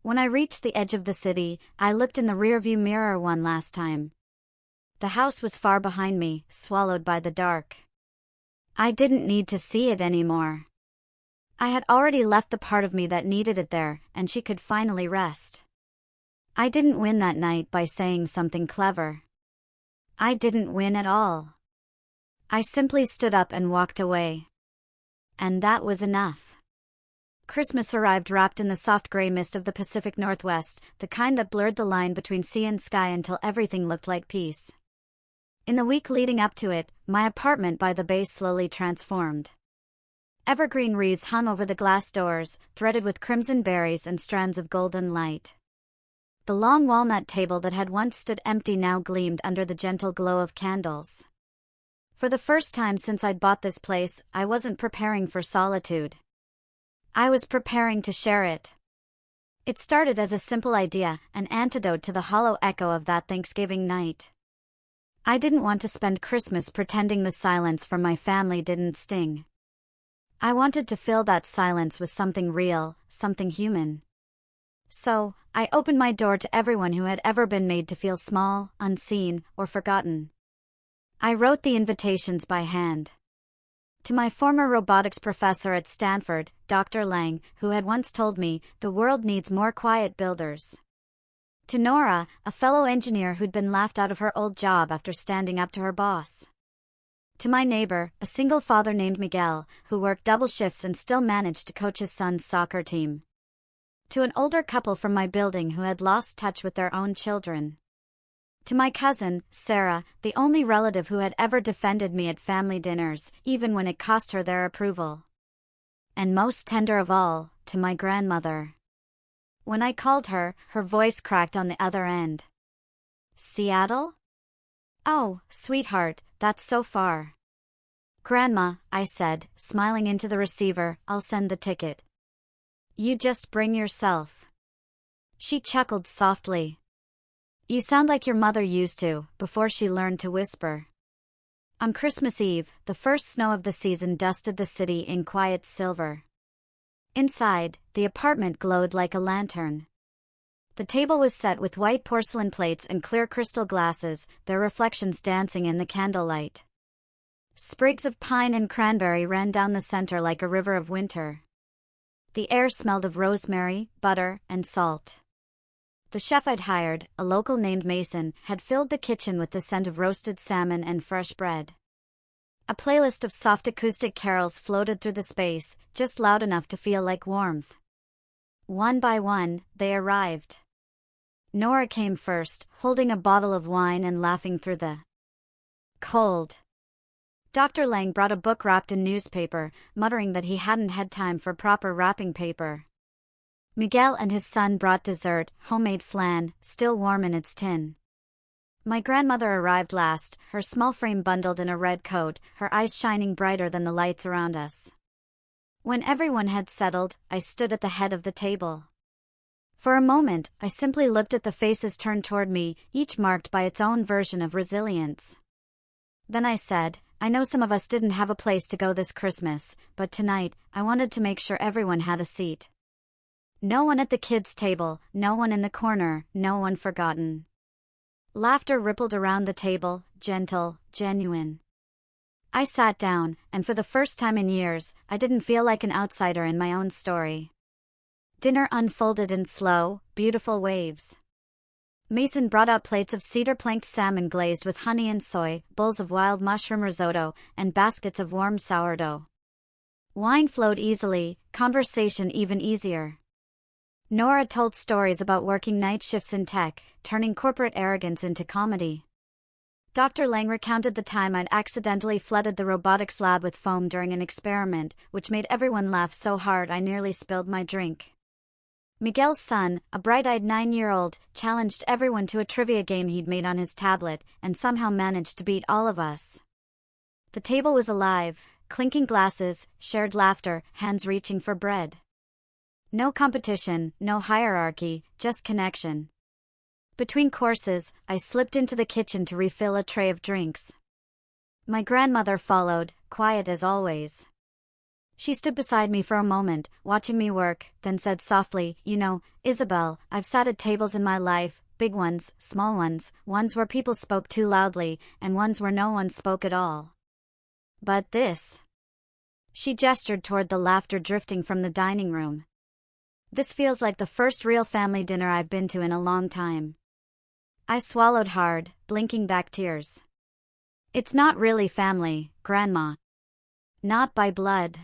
When I reached the edge of the city, I looked in the rearview mirror one last time. The house was far behind me, swallowed by the dark. I didn't need to see it anymore. I had already left the part of me that needed it there, and she could finally rest. I didn't win that night by saying something clever. I didn't win at all. I simply stood up and walked away. And that was enough. Christmas arrived wrapped in the soft gray mist of the Pacific Northwest, the kind that blurred the line between sea and sky until everything looked like peace. In the week leading up to it, my apartment by the bay slowly transformed. Evergreen wreaths hung over the glass doors, threaded with crimson berries and strands of golden light. The long walnut table that had once stood empty now gleamed under the gentle glow of candles. For the first time since I'd bought this place, I wasn't preparing for solitude. I was preparing to share it. It started as a simple idea, an antidote to the hollow echo of that Thanksgiving night. I didn't want to spend Christmas pretending the silence from my family didn't sting. I wanted to fill that silence with something real, something human. So, I opened my door to everyone who had ever been made to feel small, unseen, or forgotten. I wrote the invitations by hand. To my former robotics professor at Stanford, Dr. Lang, who had once told me, the world needs more quiet builders. To Nora, a fellow engineer who'd been laughed out of her old job after standing up to her boss. To my neighbor, a single father named Miguel, who worked double shifts and still managed to coach his son's soccer team. To an older couple from my building who had lost touch with their own children. To my cousin, Sarah, the only relative who had ever defended me at family dinners, even when it cost her their approval. And most tender of all, to my grandmother. When I called her, her voice cracked on the other end. "Seattle? Oh, sweetheart, that's so far." "Grandma," I said, smiling into the receiver, "I'll send the ticket. You just bring yourself." She chuckled softly. "You sound like your mother used to, before she learned to whisper." On Christmas Eve, the first snow of the season dusted the city in quiet silver. Inside, the apartment glowed like a lantern. The table was set with white porcelain plates and clear crystal glasses, their reflections dancing in the candlelight. Sprigs of pine and cranberry ran down the center like a river of winter. The air smelled of rosemary, butter, and salt. The chef I'd hired, a local named Mason, had filled the kitchen with the scent of roasted salmon and fresh bread. A playlist of soft acoustic carols floated through the space, just loud enough to feel like warmth. One by one, they arrived. Nora came first, holding a bottle of wine and laughing through the cold. Dr. Lang brought a book wrapped in newspaper, muttering that he hadn't had time for proper wrapping paper. Miguel and his son brought dessert, homemade flan, still warm in its tin. My grandmother arrived last, her small frame bundled in a red coat, her eyes shining brighter than the lights around us. When everyone had settled, I stood at the head of the table. For a moment, I simply looked at the faces turned toward me, each marked by its own version of resilience. Then I said, I know some of us didn't have a place to go this Christmas, but tonight, I wanted to make sure everyone had a seat. No one at the kids' table, no one in the corner, no one forgotten. Laughter rippled around the table, gentle, genuine. I sat down, and for the first time in years, I didn't feel like an outsider in my own story. Dinner unfolded in slow, beautiful waves. Mason brought out plates of cedar-planked salmon glazed with honey and soy, bowls of wild mushroom risotto, and baskets of warm sourdough. Wine flowed easily, conversation even easier. Nora told stories about working night shifts in tech, turning corporate arrogance into comedy. Dr. Lang recounted the time I'd accidentally flooded the robotics lab with foam during an experiment, which made everyone laugh so hard I nearly spilled my drink. Miguel's son, a bright-eyed 9-year-old, challenged everyone to a trivia game he'd made on his tablet, and somehow managed to beat all of us. The table was alive, clinking glasses, shared laughter, hands reaching for bread. No competition, no hierarchy, just connection. Between courses, I slipped into the kitchen to refill a tray of drinks. My grandmother followed, quiet as always. She stood beside me for a moment, watching me work, then said softly, You know, Isabel, I've sat at tables in my life, big ones, small ones, ones where people spoke too loudly, and ones where no one spoke at all. But this. She gestured toward the laughter drifting from the dining room. This feels like the first real family dinner I've been to in a long time. I swallowed hard, blinking back tears. It's not really family, Grandma. Not by blood.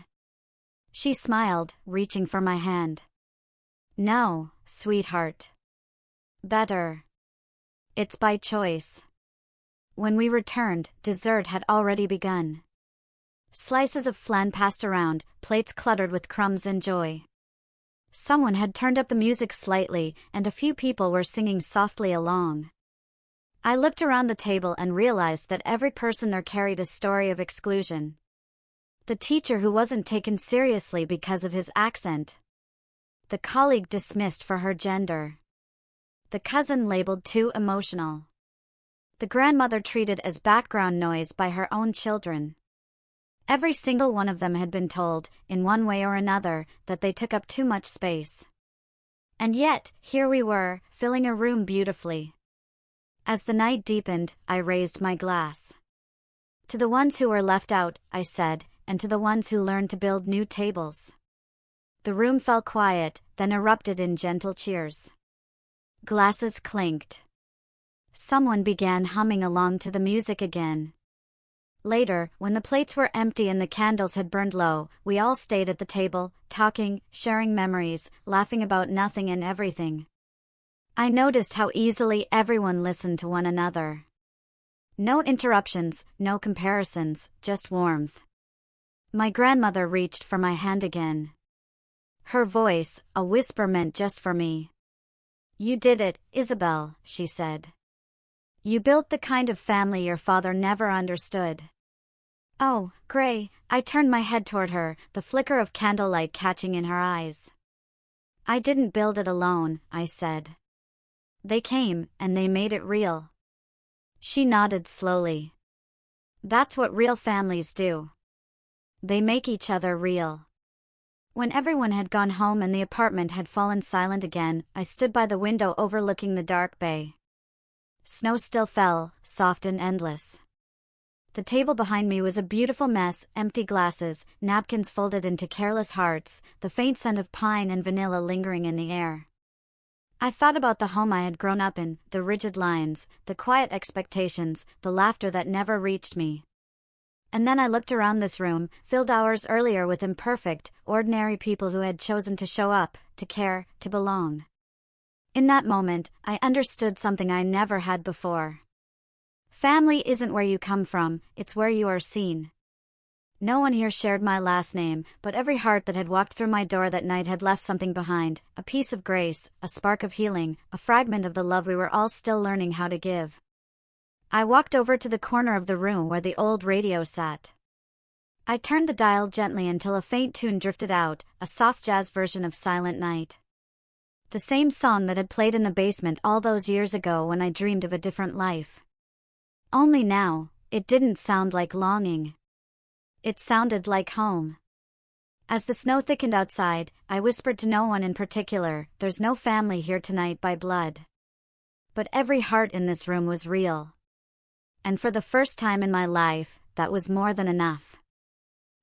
She smiled, reaching for my hand. No, sweetheart. Better. It's by choice. When we returned, dessert had already begun. Slices of flan passed around, plates cluttered with crumbs and joy. Someone had turned up the music slightly, and a few people were singing softly along. I looked around the table and realized that every person there carried a story of exclusion. The teacher who wasn't taken seriously because of his accent. The colleague dismissed for her gender. The cousin labeled too emotional. The grandmother treated as background noise by her own children. Every single one of them had been told, in one way or another, that they took up too much space. And yet, here we were, filling a room beautifully. As the night deepened, I raised my glass. To the ones who were left out, I said, and to the ones who learned to build new tables. The room fell quiet, then erupted in gentle cheers. Glasses clinked. Someone began humming along to the music again. Later, when the plates were empty and the candles had burned low, we all stayed at the table, talking, sharing memories, laughing about nothing and everything. I noticed how easily everyone listened to one another. No interruptions, no comparisons, just warmth. My grandmother reached for my hand again. Her voice, a whisper meant just for me. You did it, Isabel, she said. You built the kind of family your father never understood. Oh, Gray, I turned my head toward her, the flicker of candlelight catching in her eyes. I didn't build it alone, I said. They came, and they made it real. She nodded slowly. That's what real families do. They make each other real. When everyone had gone home and the apartment had fallen silent again, I stood by the window overlooking the dark bay. Snow still fell, soft and endless. The table behind me was a beautiful mess, empty glasses, napkins folded into careless hearts, the faint scent of pine and vanilla lingering in the air. I thought about the home I had grown up in, the rigid lines, the quiet expectations, the laughter that never reached me. And then I looked around this room, filled hours earlier with imperfect, ordinary people who had chosen to show up, to care, to belong. In that moment, I understood something I never had before. Family isn't where you come from, it's where you are seen. No one here shared my last name, but every heart that had walked through my door that night had left something behind, a piece of grace, a spark of healing, a fragment of the love we were all still learning how to give. I walked over to the corner of the room where the old radio sat. I turned the dial gently until a faint tune drifted out, a soft jazz version of Silent Night. The same song that had played in the basement all those years ago when I dreamed of a different life. Only now, it didn't sound like longing. It sounded like home. As the snow thickened outside, I whispered to no one in particular, "There's no family here tonight by blood." But every heart in this room was real. And for the first time in my life, that was more than enough.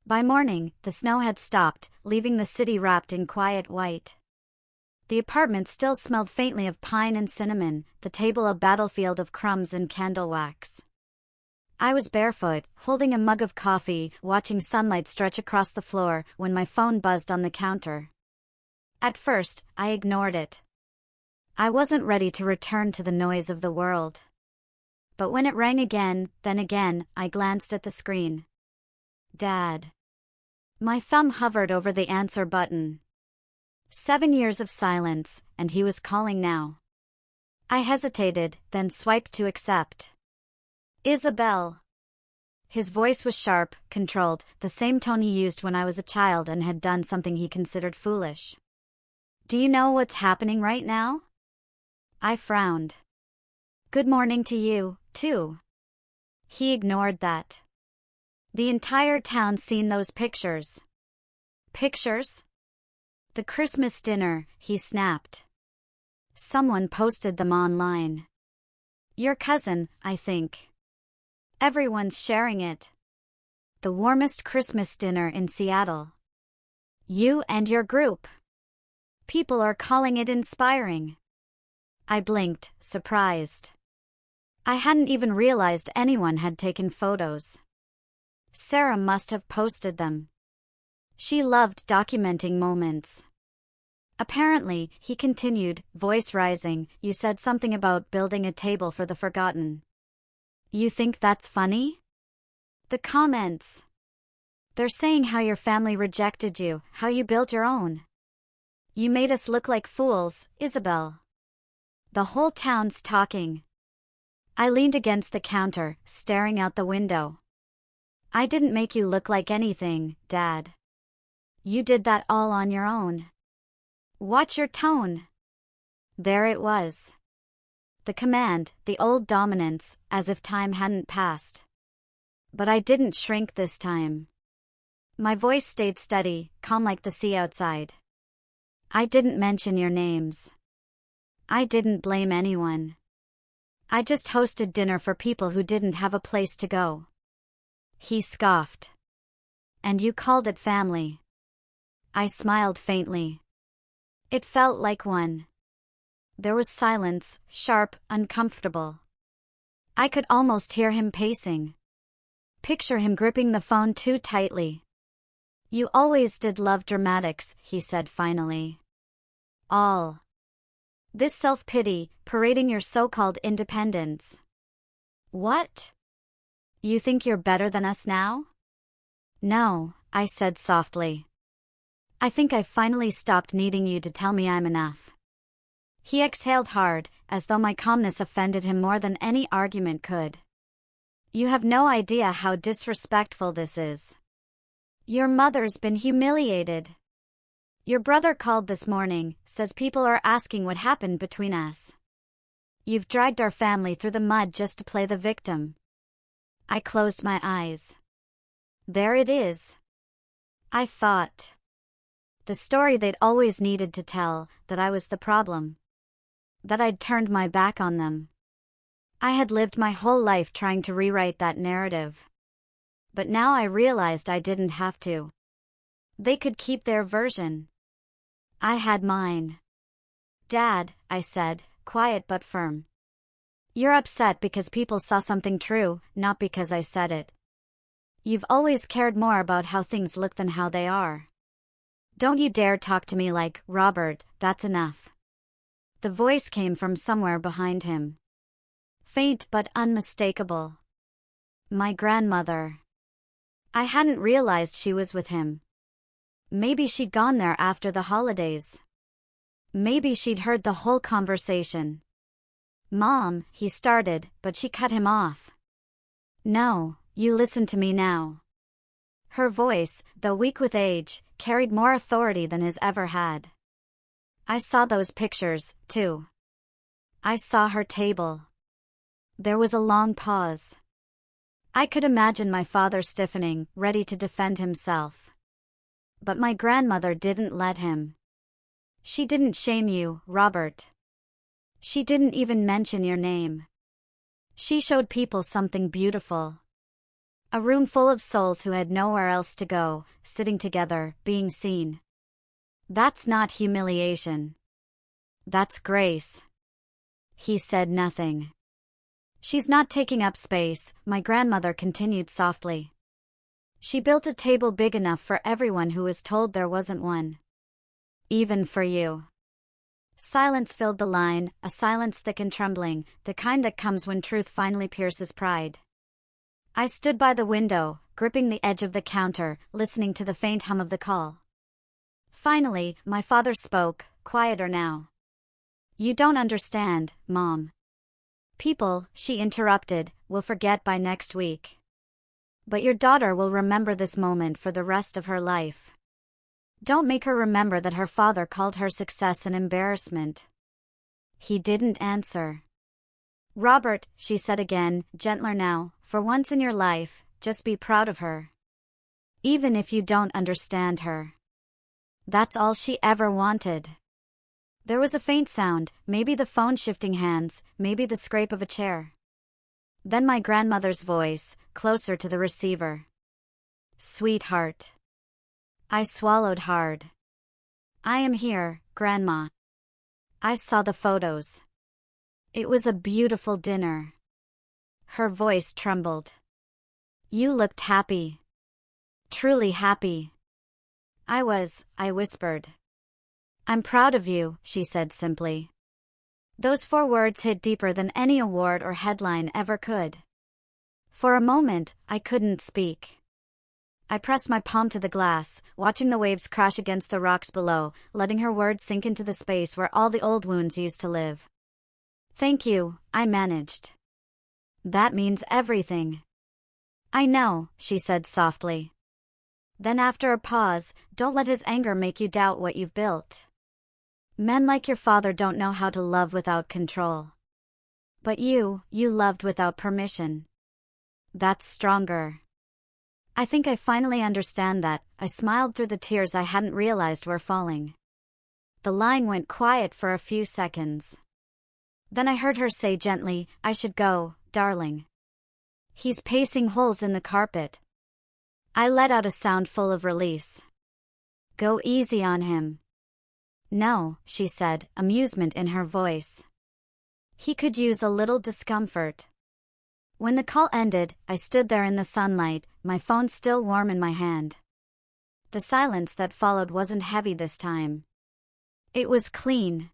By morning, the snow had stopped, leaving the city wrapped in quiet white. The apartment still smelled faintly of pine and cinnamon, the table a battlefield of crumbs and candle wax. I was barefoot, holding a mug of coffee, watching sunlight stretch across the floor, when my phone buzzed on the counter. At first, I ignored it. I wasn't ready to return to the noise of the world. But when it rang again, then again, I glanced at the screen. Dad. My thumb hovered over the answer button. 7 years of silence, and he was calling now. I hesitated, then swiped to accept. Isabel. His voice was sharp, controlled, the same tone he used when I was a child and had done something he considered foolish. Do you know what's happening right now? I frowned. Good morning to you, too. He ignored that. The entire town's seen those pictures. Pictures? The Christmas dinner, he snapped. Someone posted them online. Your cousin, I think. Everyone's sharing it. The warmest Christmas dinner in Seattle. You and your group. People are calling it inspiring. I blinked, surprised. I hadn't even realized anyone had taken photos. Sarah must have posted them. She loved documenting moments. Apparently, he continued, voice rising, you said something about building a table for the forgotten. You think that's funny? The comments. They're saying how your family rejected you, how you built your own. You made us look like fools, Isabel. The whole town's talking. I leaned against the counter, staring out the window. I didn't make you look like anything, Dad. You did that all on your own. Watch your tone. There it was. The command, the old dominance, as if time hadn't passed. But I didn't shrink this time. My voice stayed steady, calm like the sea outside. I didn't mention your names. I didn't blame anyone. I just hosted dinner for people who didn't have a place to go. He scoffed. And you called it family. I smiled faintly. It felt like one. There was silence, sharp, uncomfortable. I could almost hear him pacing. Picture him gripping the phone too tightly. You always did love dramatics, he said finally. All. This self-pity, parading your so-called independence. What? You think you're better than us now? No, I said softly. I think I finally stopped needing you to tell me I'm enough. He exhaled hard, as though my calmness offended him more than any argument could. You have no idea how disrespectful this is. Your mother's been humiliated. Your brother called this morning, says people are asking what happened between us. You've dragged our family through the mud just to play the victim. I closed my eyes. There it is. I thought. The story they'd always needed to tell, that I was the problem. That I'd turned my back on them. I had lived my whole life trying to rewrite that narrative. But now I realized I didn't have to. They could keep their version. I had mine. Dad, I said, quiet but firm. You're upset because people saw something true, not because I said it. You've always cared more about how things look than how they are. Don't you dare talk to me like, Robert, that's enough. The voice came from somewhere behind him. Faint but unmistakable. My grandmother. I hadn't realized she was with him. Maybe she'd gone there after the holidays. Maybe she'd heard the whole conversation. Mom, he started, but she cut him off. No, you listen to me now. Her voice, though weak with age, carried more authority than his ever had. I saw those pictures, too. I saw her table. There was a long pause. I could imagine my father stiffening, ready to defend himself. But my grandmother didn't let him. She didn't shame you, Robert. She didn't even mention your name. She showed people something beautiful. A room full of souls who had nowhere else to go, sitting together, being seen. That's not humiliation. That's grace. He said nothing. She's not taking up space, my grandmother continued softly. She built a table big enough for everyone who was told there wasn't one. Even for you. Silence filled the line, a silence thick and trembling, the kind that comes when truth finally pierces pride. I stood by the window, gripping the edge of the counter, listening to the faint hum of the call. Finally, my father spoke, quieter now. You don't understand, Mom. People, she interrupted, will forget by next week. But your daughter will remember this moment for the rest of her life. Don't make her remember that her father called her success an embarrassment. He didn't answer. Robert, she said again, gentler now, for once in your life, just be proud of her. Even if you don't understand her. That's all she ever wanted. There was a faint sound, maybe the phone shifting hands, maybe the scrape of a chair. Then my grandmother's voice, closer to the receiver. Sweetheart. I swallowed hard. I am here, Grandma. I saw the photos. It was a beautiful dinner. Her voice trembled. You looked happy. Truly happy. I whispered. I'm proud of you, she said simply. Those 4 words hit deeper than any award or headline ever could. For a moment, I couldn't speak. I pressed my palm to the glass, watching the waves crash against the rocks below, letting her words sink into the space where all the old wounds used to live. Thank you, I managed. That means everything. I know, she said softly. Then after a pause, don't let his anger make you doubt what you've built. Men like your father don't know how to love without control. But you loved without permission. That's stronger. I think I finally understand that, I smiled through the tears I hadn't realized were falling. The line went quiet for a few seconds. Then I heard her say gently, I should go, darling. He's pacing holes in the carpet. I let out a sound full of release. Go easy on him. No, she said, amusement in her voice. He could use a little discomfort. When the call ended, I stood there in the sunlight, my phone still warm in my hand. The silence that followed wasn't heavy this time. It was clean.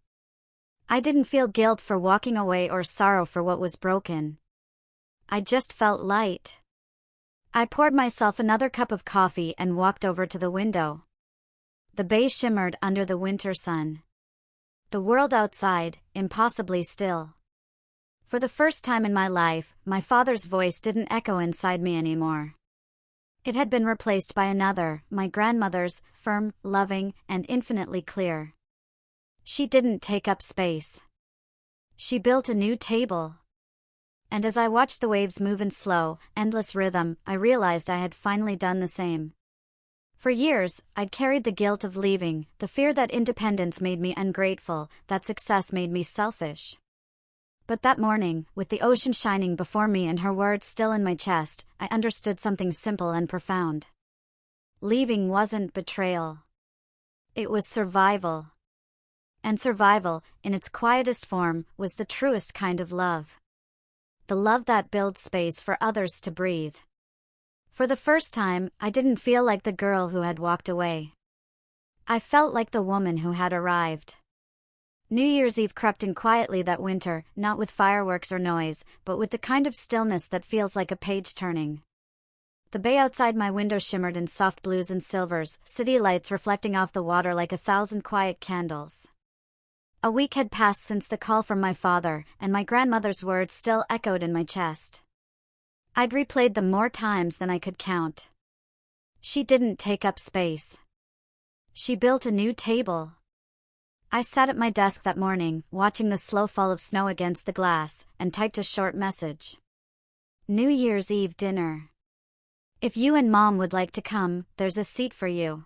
I didn't feel guilt for walking away or sorrow for what was broken. I just felt light. I poured myself another cup of coffee and walked over to the window. The bay shimmered under the winter sun. The world outside, impossibly still. For the first time in my life, my father's voice didn't echo inside me anymore. It had been replaced by another, my grandmother's, firm, loving, and infinitely clear. She didn't take up space. She built a new table. And as I watched the waves move in slow, endless rhythm, I realized I had finally done the same. For years, I'd carried the guilt of leaving, the fear that independence made me ungrateful, that success made me selfish. But that morning, with the ocean shining before me and her words still in my chest, I understood something simple and profound. Leaving wasn't betrayal. It was survival. And survival, in its quietest form, was the truest kind of love. The love that builds space for others to breathe. For the first time, I didn't feel like the girl who had walked away. I felt like the woman who had arrived. New Year's Eve crept in quietly that winter, not with fireworks or noise, but with the kind of stillness that feels like a page turning. The bay outside my window shimmered in soft blues and silvers, city lights reflecting off the water like 1,000 quiet candles. A week had passed since the call from my father, and my grandmother's words still echoed in my chest. I'd replayed them more times than I could count. She didn't take up space. She built a new table. I sat at my desk that morning, watching the slow fall of snow against the glass, and typed a short message. New Year's Eve dinner. If you and Mom would like to come, there's a seat for you.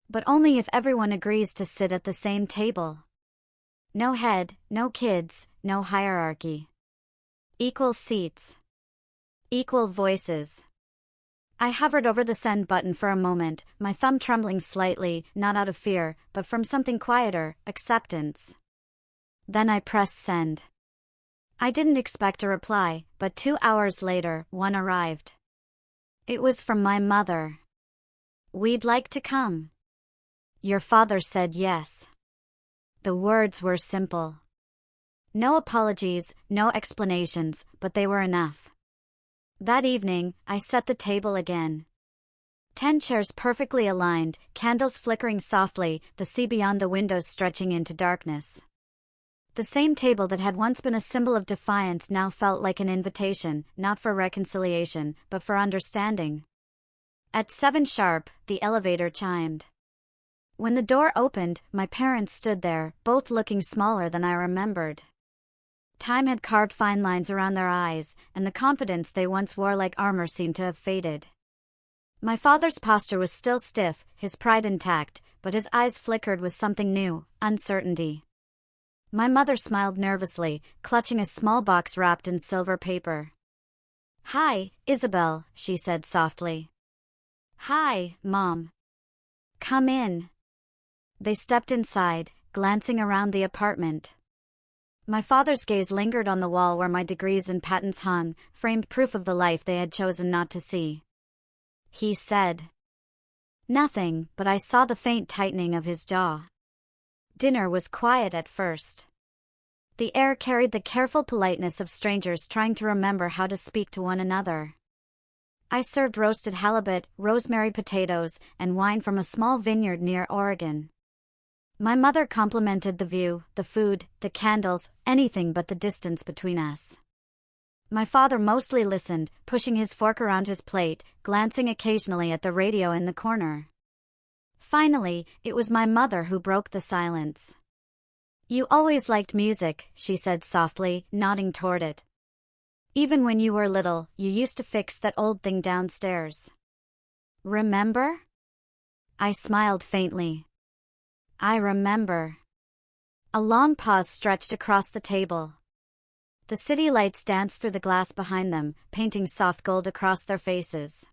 But only if everyone agrees to sit at the same table. No head, no kids, no hierarchy. Equal seats. Equal voices. I hovered over the send button for a moment, my thumb trembling slightly, not out of fear, but from something quieter, acceptance. Then I pressed send. I didn't expect a reply, but 2 hours later, one arrived. It was from my mother. We'd like to come. Your father said yes. The words were simple. No apologies, no explanations, but they were enough. That evening, I set the table again. 10 chairs perfectly aligned, candles flickering softly, the sea beyond the windows stretching into darkness. The same table that had once been a symbol of defiance now felt like an invitation, not for reconciliation, but for understanding. At 7 sharp, the elevator chimed. When the door opened, my parents stood there, both looking smaller than I remembered. Time had carved fine lines around their eyes, and the confidence they once wore like armor seemed to have faded. My father's posture was still stiff, his pride intact, but his eyes flickered with something new, uncertainty. My mother smiled nervously, clutching a small box wrapped in silver paper. Hi, Isabel, she said softly. Hi, Mom. Come in. They stepped inside, glancing around the apartment. My father's gaze lingered on the wall where my degrees and patents hung, framed proof of the life they had chosen not to see. He said nothing, but I saw the faint tightening of his jaw. Dinner was quiet at first. The air carried the careful politeness of strangers trying to remember how to speak to one another. I served roasted halibut, rosemary potatoes, and wine from a small vineyard near Oregon. My mother complimented the view, the food, the candles, anything but the distance between us. My father mostly listened, pushing his fork around his plate, glancing occasionally at the radio in the corner. Finally, it was my mother who broke the silence. You always liked music, she said softly, nodding toward it. Even when you were little, you used to fix that old thing downstairs. Remember? I smiled faintly. I remember. A long pause stretched across the table. The city lights danced through the glass behind them, painting soft gold across their faces.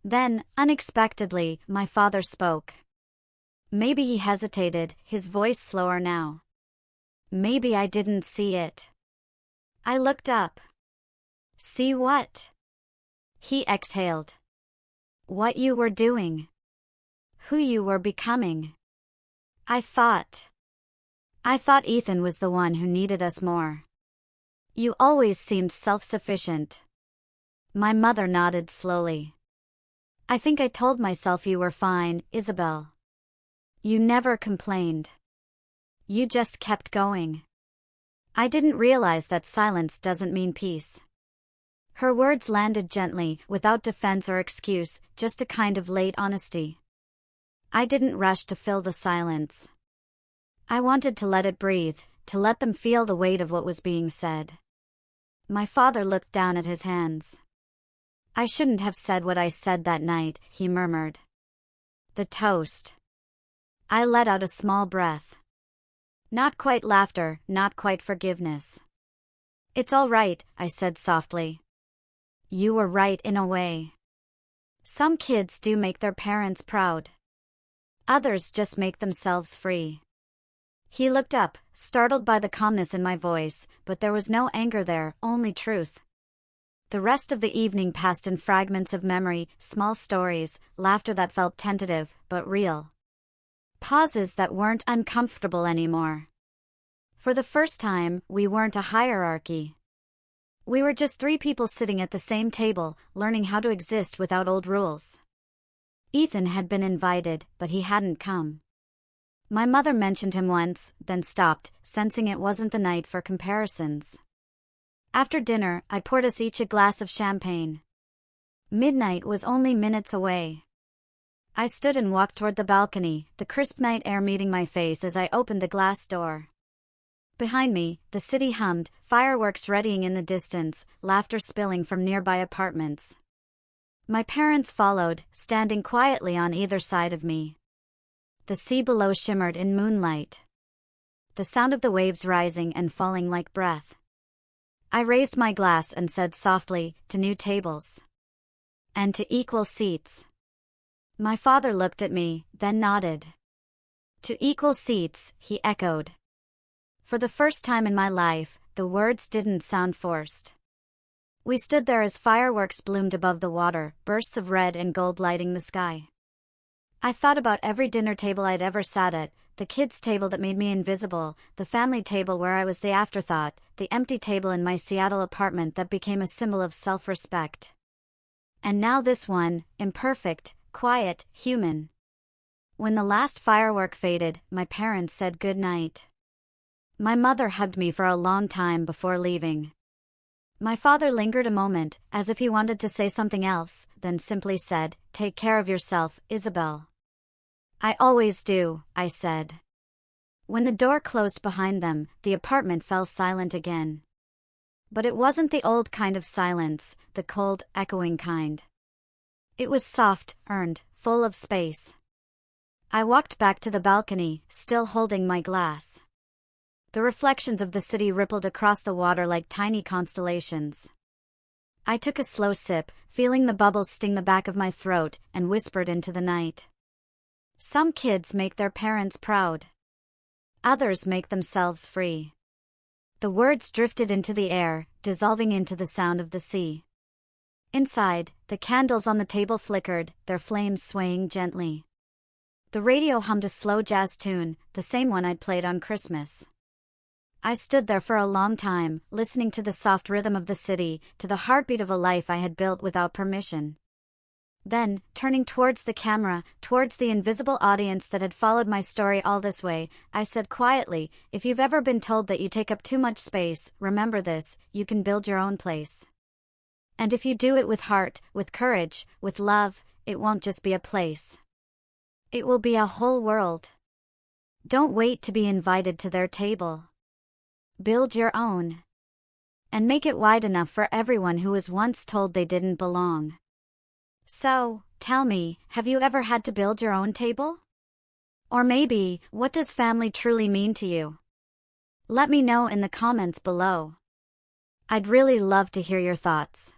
Then, unexpectedly, my father spoke. Maybe he hesitated, his voice slower now. Maybe I didn't see it. I looked up. See what? He exhaled. What you were doing. Who you were becoming. I thought Ethan was the one who needed us more. You always seemed self-sufficient. My mother nodded slowly. I think I told myself you were fine, Isabel. You never complained. You just kept going. I didn't realize that silence doesn't mean peace. Her words landed gently, without defense or excuse, just a kind of late honesty. I didn't rush to fill the silence. I wanted to let it breathe, to let them feel the weight of what was being said. My father looked down at his hands. I shouldn't have said what I said that night, he murmured. The toast. I let out a small breath. Not quite laughter, not quite forgiveness. It's all right, I said softly. You were right in a way. Some kids do make their parents proud. Others just make themselves free. He looked up, startled by the calmness in my voice, but there was no anger there, only truth. The rest of the evening passed in fragments of memory, small stories, laughter that felt tentative, but real. Pauses that weren't uncomfortable anymore. For the first time, we weren't a hierarchy. We were just three people sitting at the same table, learning how to exist without old rules. Ethan had been invited, but he hadn't come. My mother mentioned him once, then stopped, sensing it wasn't the night for comparisons. After dinner, I poured us each a glass of champagne. Midnight was only minutes away. I stood and walked toward the balcony, the crisp night air meeting my face as I opened the glass door. Behind me, the city hummed, fireworks readying in the distance, laughter spilling from nearby apartments. My parents followed, standing quietly on either side of me. The sea below shimmered in moonlight. The sound of the waves rising and falling like breath. I raised my glass and said softly, "To new tables. And to equal seats." My father looked at me, then nodded. "To equal seats," he echoed. For the first time in my life, the words didn't sound forced. We stood there as fireworks bloomed above the water, bursts of red and gold lighting the sky. I thought about every dinner table I'd ever sat at, the kids' table that made me invisible, the family table where I was the afterthought, the empty table in my Seattle apartment that became a symbol of self-respect. And now this one, imperfect, quiet, human. When the last firework faded, my parents said good night. My mother hugged me for a long time before leaving. My father lingered a moment, as if he wanted to say something else, then simply said, "Take care of yourself, Isabel." "I always do," I said. When the door closed behind them, the apartment fell silent again. But it wasn't the old kind of silence, the cold, echoing kind. It was soft, earned, full of space. I walked back to the balcony, still holding my glass. The reflections of the city rippled across the water like tiny constellations. I took a slow sip, feeling the bubbles sting the back of my throat, and whispered into the night. Some kids make their parents proud. Others make themselves free. The words drifted into the air, dissolving into the sound of the sea. Inside, the candles on the table flickered, their flames swaying gently. The radio hummed a slow jazz tune, the same one I'd played on Christmas. I stood there for a long time, listening to the soft rhythm of the city, to the heartbeat of a life I had built without permission. Then, turning towards the camera, towards the invisible audience that had followed my story all this way, I said quietly, "If you've ever been told that you take up too much space, remember this: you can build your own place. And if you do it with heart, with courage, with love, it won't just be a place. It will be a whole world. Don't wait to be invited to their table. Build your own. And make it wide enough for everyone who was once told they didn't belong." So, tell me, have you ever had to build your own table? Or maybe, what does family truly mean to you? Let me know in the comments below. I'd really love to hear your thoughts.